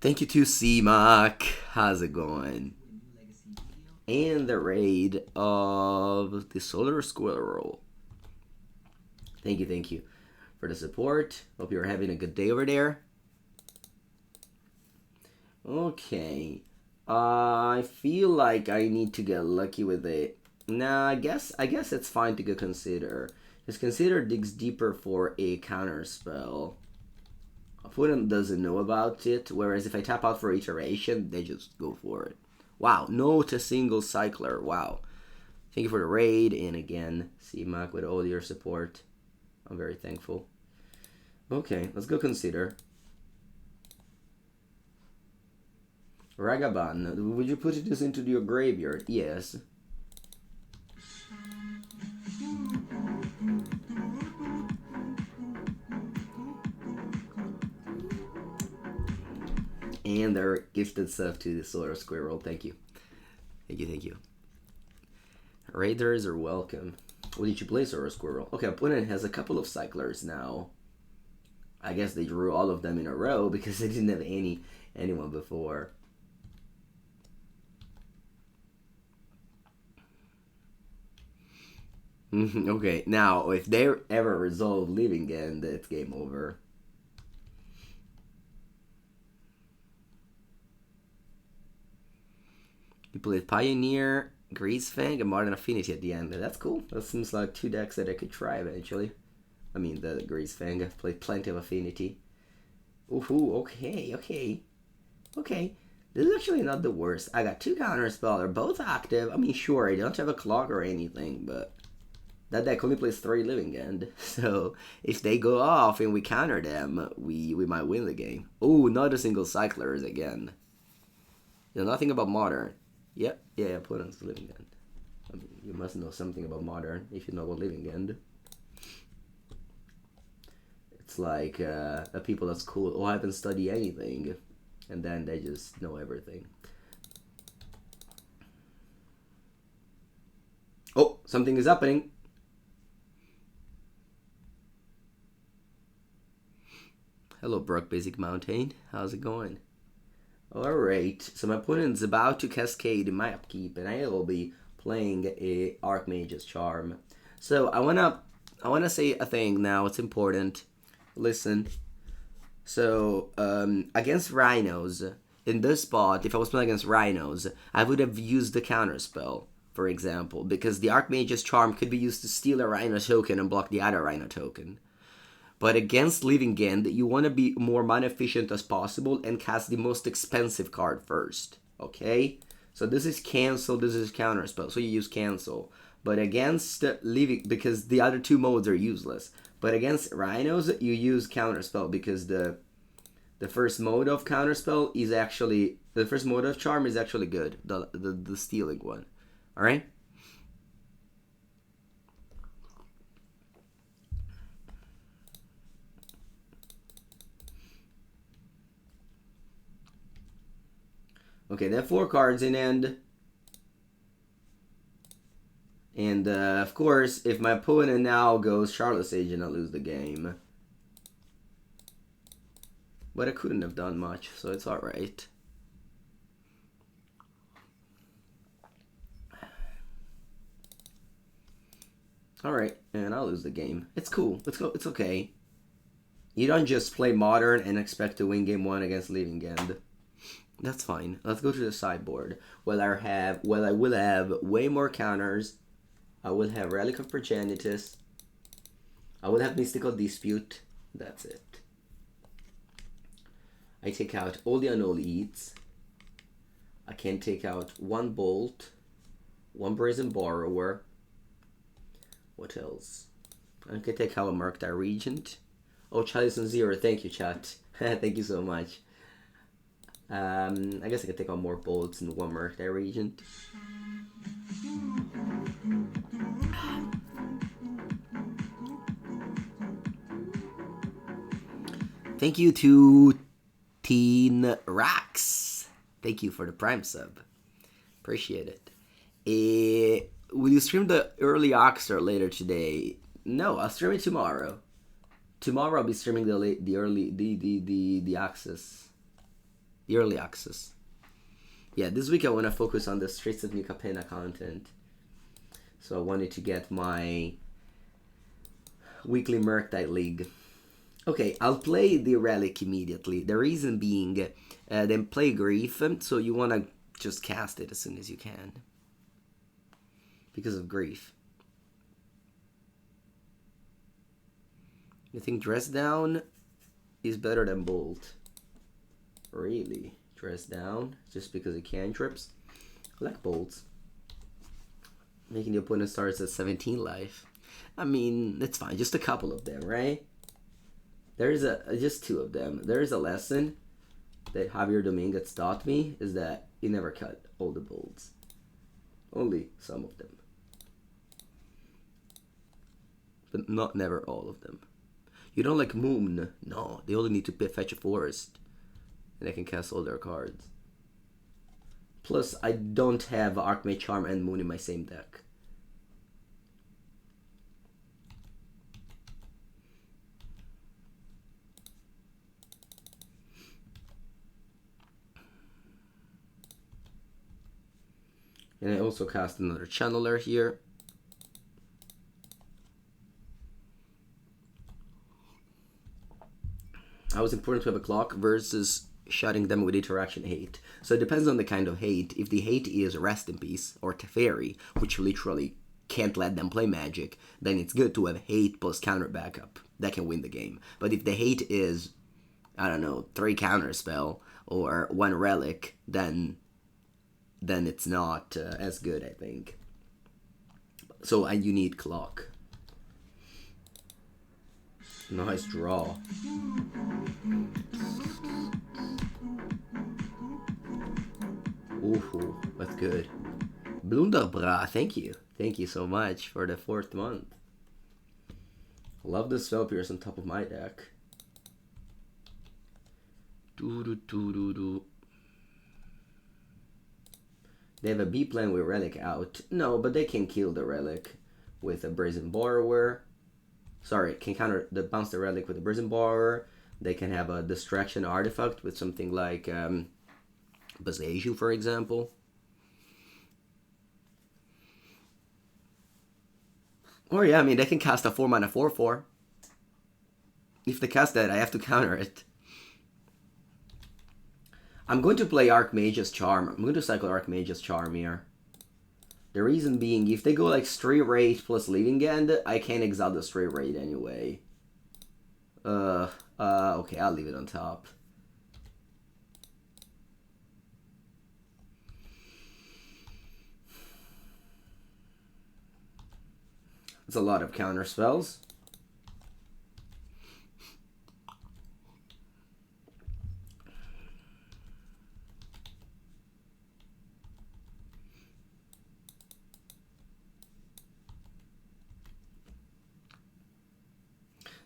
Thank you to C-Mac. How's it going? And the raid of the Solar Squirrel. Thank you for the support. Hope you're having a good day over there. Okay. I feel like I need to get lucky with it. Nah, I guess it's fine to go consider. Just consider digs deeper for a counterspell. Opponent doesn't know about it, whereas if I tap out for iteration, they just go for it. Wow, not a single cycler. Wow. Thank you for the raid, and again, C-Mac with all your support. I'm very thankful. Okay, let's go consider. Ragavan, would you put this into your graveyard? Yes. And their gifted stuff to the Solar Squirrel. Thank you. Thank you. Raiders are welcome. What did you play, Solar Squirrel? Okay, opponent has a couple of cyclers now. I guess they drew all of them in a row because they didn't have anyone before. Okay, now if they ever resolve Living End, it's game over. You played Pioneer, Greasefang, and Modern Affinity at the end. That's cool. That seems like two decks that I could try eventually. I mean, the Greasefang. I've played plenty of Affinity. Ooh, okay. This is actually not the worst. I got two Counterspell. They're both active. I mean, sure, I don't have a clock or anything, but that deck only plays 3 Living End. So if they go off and we counter them, we might win the game. Ooh, not a single Cyclers again. You know nothing about Modern. Yeah, opponent's Living End. I mean, you must know something about Modern if you know about Living End. It's like the people at school who haven't studied anything, and then they just know everything. Oh, something is happening. Hello, Brock Basic Mountain. How's it going? Alright, so my opponent's about to cascade in my upkeep, and I will be playing a Archmage's Charm. So I wanna say a thing now. It's important. Listen. So against Rhinos, in this spot, if I was playing against Rhinos, I would have used the Counterspell, for example, because the Archmage's Charm could be used to steal a Rhino token and block the other Rhino token. But against Living End, you want to be more mana efficient as possible and cast the most expensive card first. Okay? So this is cancel, this is counterspell. So you use cancel. But against Living, because the other two modes are useless. But against Rhinos, you use counterspell because the first mode of counterspell is actually, the first mode of charm is actually good. The stealing one. Alright? Okay, they have 4 cards in end. And, of course, if my opponent now goes Charlotte's Agent, I'll lose the game. But I couldn't have done much, so it's alright. Alright, and I'll lose the game. It's cool. It's okay. You don't just play Modern and expect to win game 1 against Living End. That's fine. Let's go to the sideboard. Well, I will have way more counters. I will have Relic of Progenitus. I will have Mystical Dispute. That's it. I take out all the Unholy Heats. I can take out 1 Bolt, 1 Brazen Borrower. What else? I can take out a Murktide Regent. Oh, Chalice and 0. Thank you, chat. Thank you so much. I guess I could take out more bolts and 1 Murktide Regent. Thank you to Teen Rax. Thank you for the Prime sub. Appreciate it. Will you stream the early Oxer later today? No, I'll stream it tomorrow. Tomorrow I'll be streaming the early access. Yeah, this week I want to focus on the Streets of New Capenna content. So I wanted to get my weekly Murktide League. Okay, I'll play the Relic immediately. The reason being, then play Grief, so you want to just cast it as soon as you can. Because of Grief. You think Dress Down is better than Bolt? Really? Dress Down? Just because it cantrips? I like Bolts. Making the opponent starts at 17 life. I mean, that's fine. Just a couple of them, right? There's just 2 of them. There is a lesson that Javier Dominguez taught me, is that you never cut all the Bolts. Only some of them. But never all of them. You don't like Moon. No, they only need to fetch a forest. And they can cast all their cards. Plus, I don't have Archmage Charm and Moon in my same deck. And I also cast another Channeler here. How is it important to have a clock versus shutting them with interaction hate? So it depends on the kind of hate. If the hate is Rest in Peace or Teferi, which literally can't let them play Magic, then it's good to have hate plus counter backup. That can win the game. But if the hate is, I don't know, 3 Counterspell or 1 Relic, then it's not as good, I think. So, and you need clock. Nice draw. Ooh, that's good. Blunderbra, thank you. Thank you so much for the 4th month. Love the Spell Pierce on top of my deck. They have a B plan with Relic out. No, but they can kill the Relic with a Brazen Borrower. Sorry, can bounce the Relic with a Brazen Borrower. They can have a Distraction Artifact with something like Bazeju, for example. Or yeah, I mean, they can cast a 4-mana 4/4. If they cast that, I have to counter it. I'm going to play Archmage's Charm. I'm going to cycle Archmage's Charm here. The reason being, if they go like Straight Rate plus Leaving End, I can't exile the Straight Rate anyway. Okay, I'll leave it on top. It's a lot of counter spells.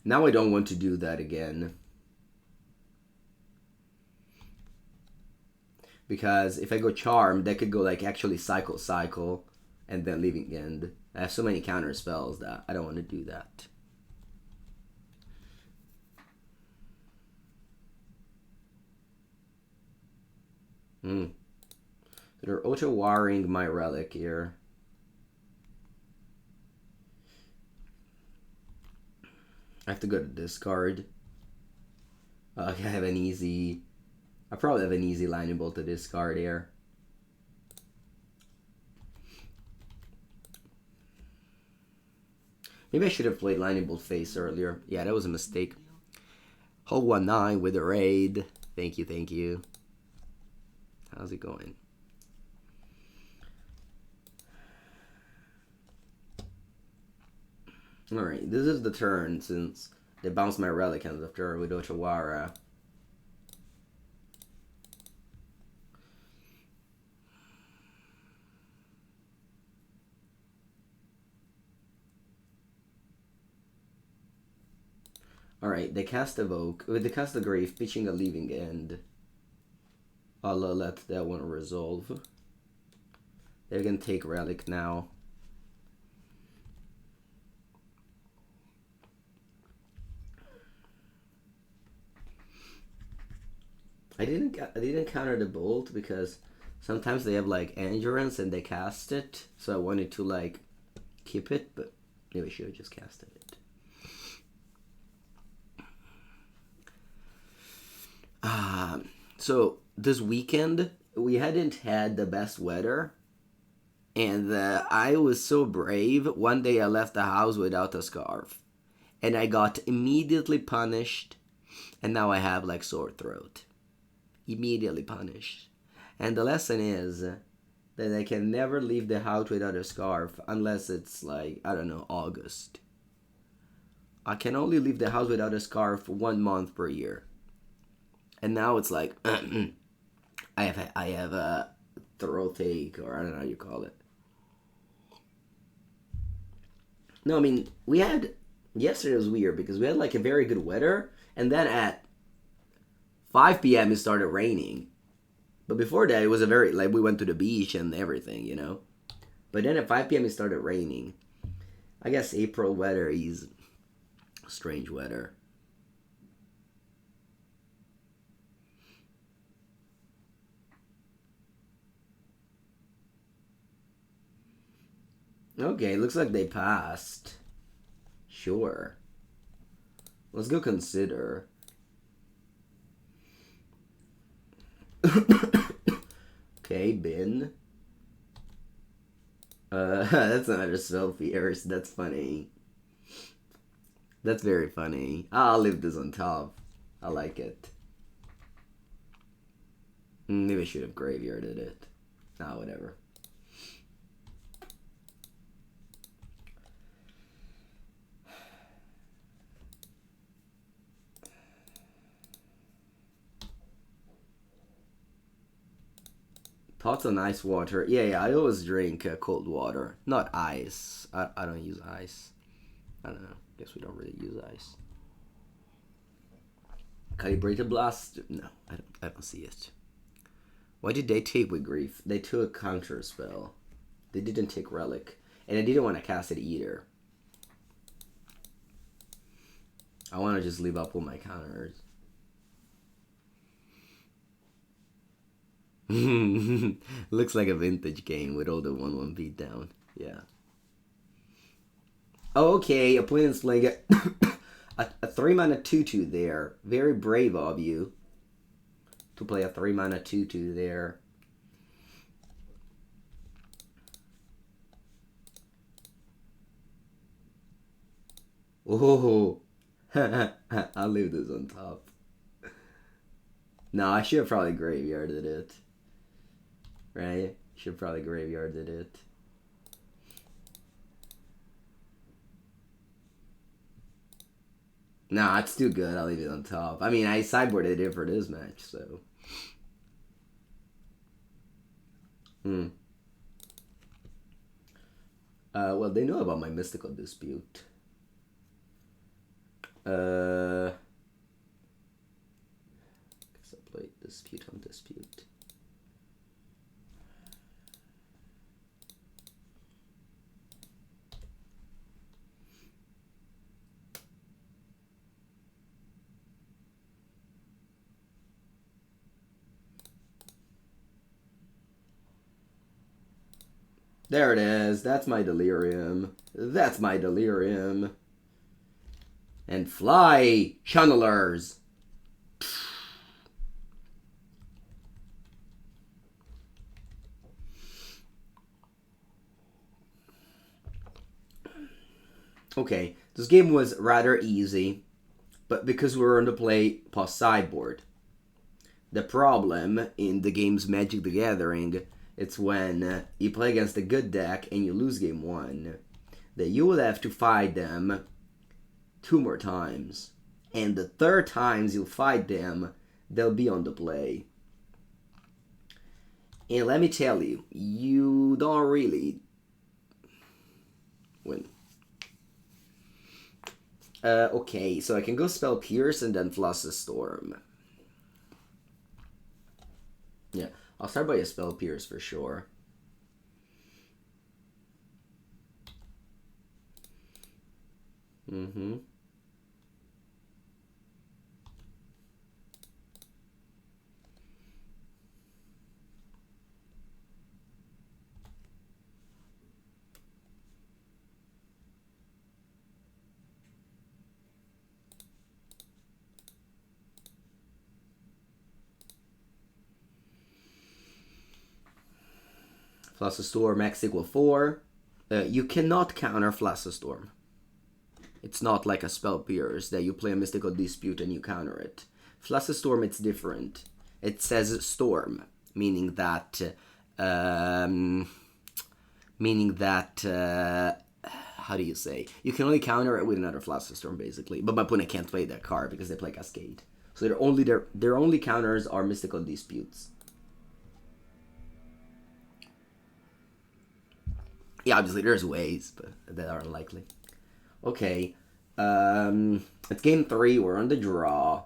Now I don't want to do that again. Because if I go Charm, that could go like actually cycle, and then Leaving End. I have so many counter spells that I don't want to do that. They're Otawaring my Relic here. I have to go to discard. I have an easy... I probably have an easy Lightning Bolt to discard here. Maybe I should have played Lightning Bolt face earlier. Yeah, that was a mistake. Hull 19 with a raid. Thank you, thank you. How's it going? Alright, this is the turn since they bounced my Relic end of turn with Otawara. Alright, they cast Evoke. They cast the Grave, pitching a Leaving End. I'll let that one resolve. They're gonna take Relic now. I didn't counter the bolt because sometimes they have like endurance and they cast it, so I wanted to like keep it, but maybe I should have just casted it. So this weekend we hadn't had the best weather, and I was so brave. One day I left the house without a scarf, and I got immediately punished, and now I have like sore throat. Immediately punished. And the lesson is that I can never leave the house without a scarf unless it's like, I don't know, August. I can only leave the house without a scarf 1 month per year. And now it's like, I have a throat ache, or I don't know how you call it. No, I mean, yesterday was weird because we had like a very good weather, and then at 5 p.m. it started raining. But before that, it was we went to the beach and everything, you know. But then at 5 p.m. it started raining. I guess April weather is strange weather. Okay, looks like they passed. Sure. Let's go consider. Okay, bin. That's another spell fierce. That's funny. That's very funny. I'll leave this on top. I like it. Maybe I should have graveyarded it. Ah, whatever. Pots on ice water. Yeah, I always drink cold water. Not ice. I don't use ice. I don't know. Guess we don't really use ice. Calibrated blast? No, I don't see it. Why did they take with grief? They took Counterspell. They didn't take Relic. And I didn't want to cast it either. I want to just leave up all my counters. Looks like a vintage game with all the 1/1 beatdown. Yeah. Okay, opponent's playing a 3-mana 2/2 there. Very brave of you to play a 3-mana 2/2 there. Oh, I'll leave this on top. No, I should have probably graveyarded it. Right? Should probably graveyarded it. Nah, it's too good. I'll leave it on top. I mean, I sideboarded it for this match, so. Well, they know about my mystical dispute. Guess I'll play dispute on dispute. There it is. That's my delirium. That's my delirium. And fly, channelers. Okay, this game was rather easy, but because we were on the play post sideboard. The problem in the game's Magic the Gathering, it's when you play against a good deck and you lose game 1, that you will have to fight them 2 more times. And the 3rd times you'll fight them, they'll be on the play. And let me tell you, you don't really win. Okay, so I can go spell Pierce and then Flusterstorm. Yeah, I'll start by a Spell Pierce for sure. Mm-hmm. Flusterstorm max equal 4. You cannot counter Flusterstorm. It's not like a Spell Pierce that you play a Mystical Dispute and you counter it. Flusterstorm, it's different. It says Storm, meaning that how do you say? You can only counter it with another Flusterstorm, basically. But my opponent can't play that card because they play Cascade. So their only counters are Mystical Disputes. Yeah, obviously there's ways, but that are unlikely. Okay, it's game 3. We're on the draw.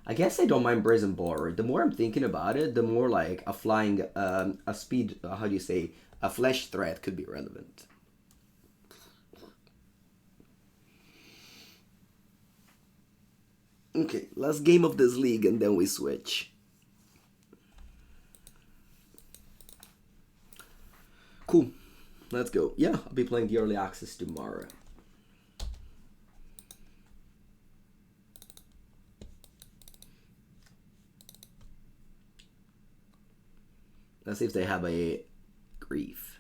I guess I don't mind Brazen Borrower. The more I'm thinking about it, the more like a flying, a speed, how do you say, a flesh threat could be relevant. Okay, last game of this league and then we switch. Cool. Let's go. Yeah, I'll be playing the early access tomorrow. Let's see if they have a grief.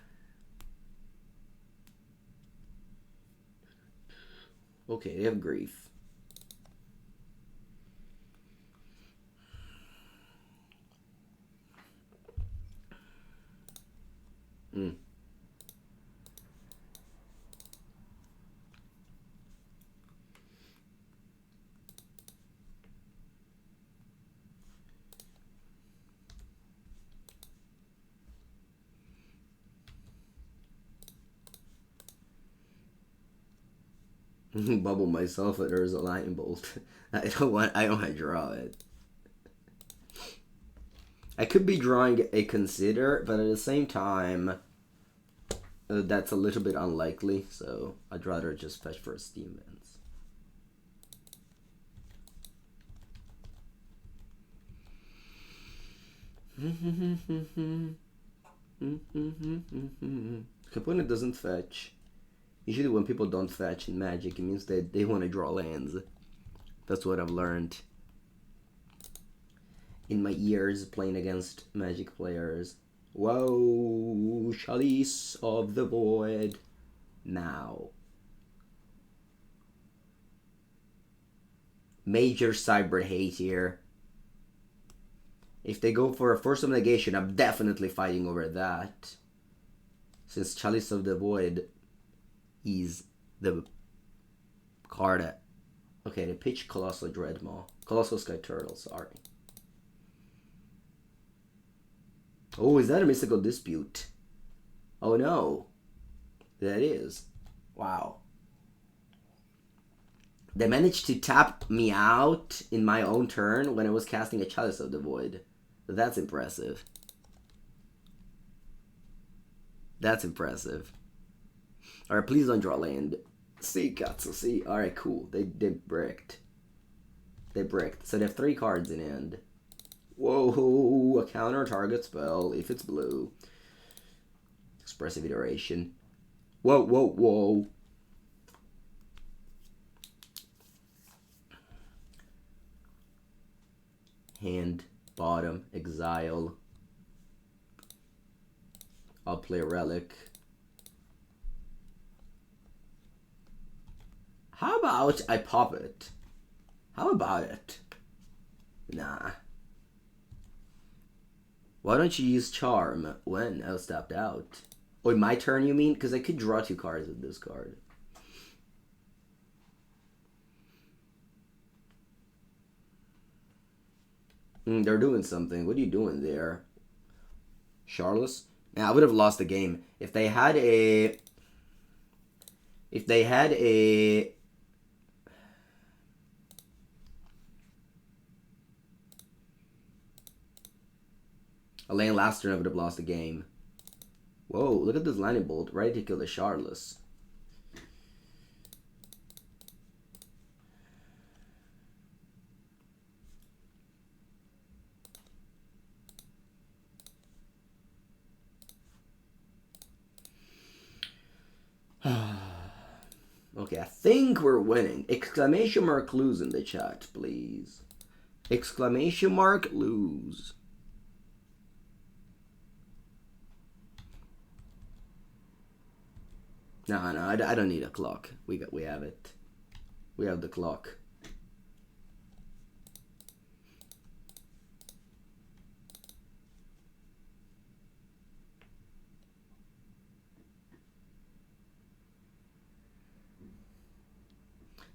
Okay, they have grief. Bubble myself if there's a lightning bolt. I don't want to draw it. I could be drawing a Consider, but at the same time, that's a little bit unlikely, so I'd rather just fetch for a Steam Vents. Opponent doesn't fetch. Usually when people don't fetch in Magic, it means that they want to draw lands. That's what I've learned in my years playing against Magic players. Whoa, Chalice of the Void. Now. Major Sideboard hate here. If they go for a Force of Negation, I'm definitely fighting over that. Since Chalice of the Void is the card. Okay, they pitch Colossal Dreadmaw. Colossal Sky Turtle, sorry. Oh, is that a Mystical Dispute? Oh no. That is. Wow. They managed to tap me out in my own turn when I was casting a Chalice of the Void. That's impressive. That's impressive. Alright, please don't draw land. See, Katsu, see. Alright, cool. They bricked. They bricked. So they have 3 cards in hand. Whoa, a counter target spell if it's blue. Expressive Iteration. Whoa, whoa, whoa. Hand, bottom, exile. I'll play Relic. How about I pop it? How about it? Nah. Why don't you use Charm when I was tapped out? Oh, my turn you mean? Because I could draw 2 cards with this card. They're doing something. What are you doing there? Charles? Yeah, I would have lost the game. If they had a... If they had a... A lane last turn I would have lost the game. Whoa, look at this lightning bolt, ready to kill the Chalice. Okay, I think we're winning. Exclamation mark lose in the chat, please. Exclamation mark lose. No, I don't need a clock. We have it. We have the clock.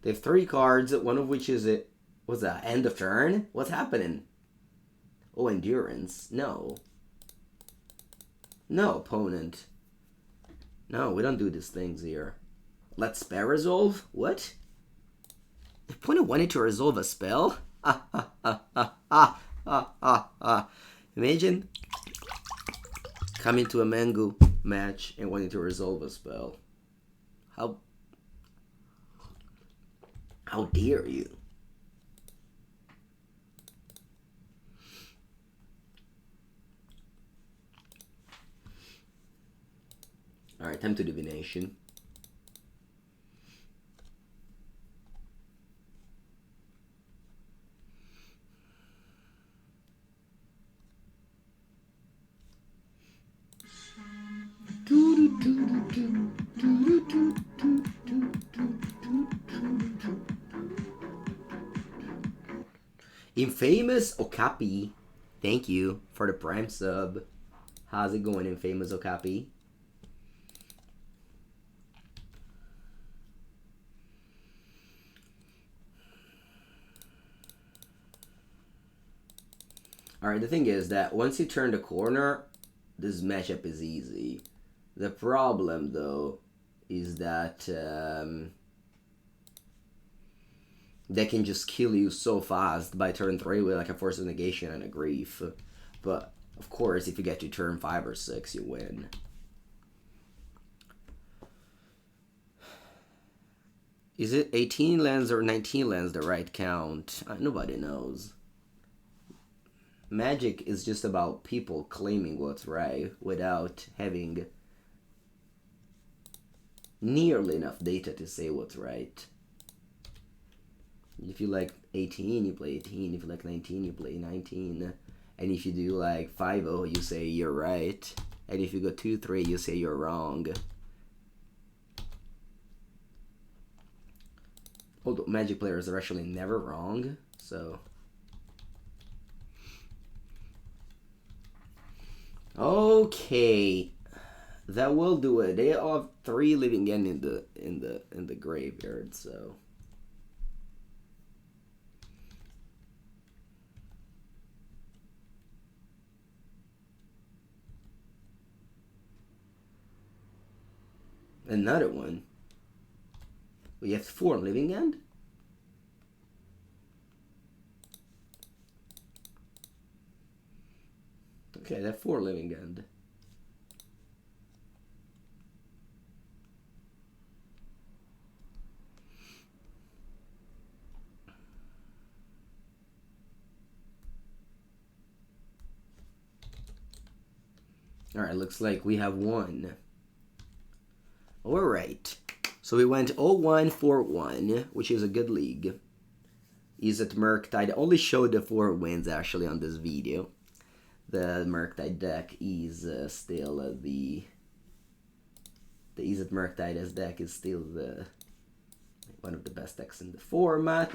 They have 3 cards, one of which is it. What's that? End of turn? What's happening? Oh, endurance. No. No, opponent. No, we don't do these things here. Let spell resolve? What? The opponent wanted to resolve a spell? Imagine coming to a Mengu match and wanting to resolve a spell. How dare you? Alright, time to divination. Infamous Okapi, thank you for the Prime sub. How's it going, Infamous Okapi? Alright, the thing is that once you turn the corner, this matchup is easy. The problem, though, is that they can just kill you so fast by turn 3 with like a Force of Negation and a Grief. But, of course, if you get to turn 5 or 6, you win. Is it 18 lands or 19 lands the right count? Nobody knows. Magic is just about people claiming what's right without having nearly enough data to say what's right. If you like 18, you play 18. If you like 19, you play 19. And if you do like 5-0, you say you're right. And if you go 2-3, you say you're wrong. Although Magic players are actually never wrong, so. Okay, that will do it. They have 3 living end in the graveyard, so. Another one. We have 4 living end. Okay, that's 4 living end. Alright, looks like we have 1. Alright. So we went 0-1-4-1, which is a good league. Is it Murktide? I only showed the 4 wins actually on this video. The Murktide deck is still the Is it Murktide's deck is still one of the best decks in the format.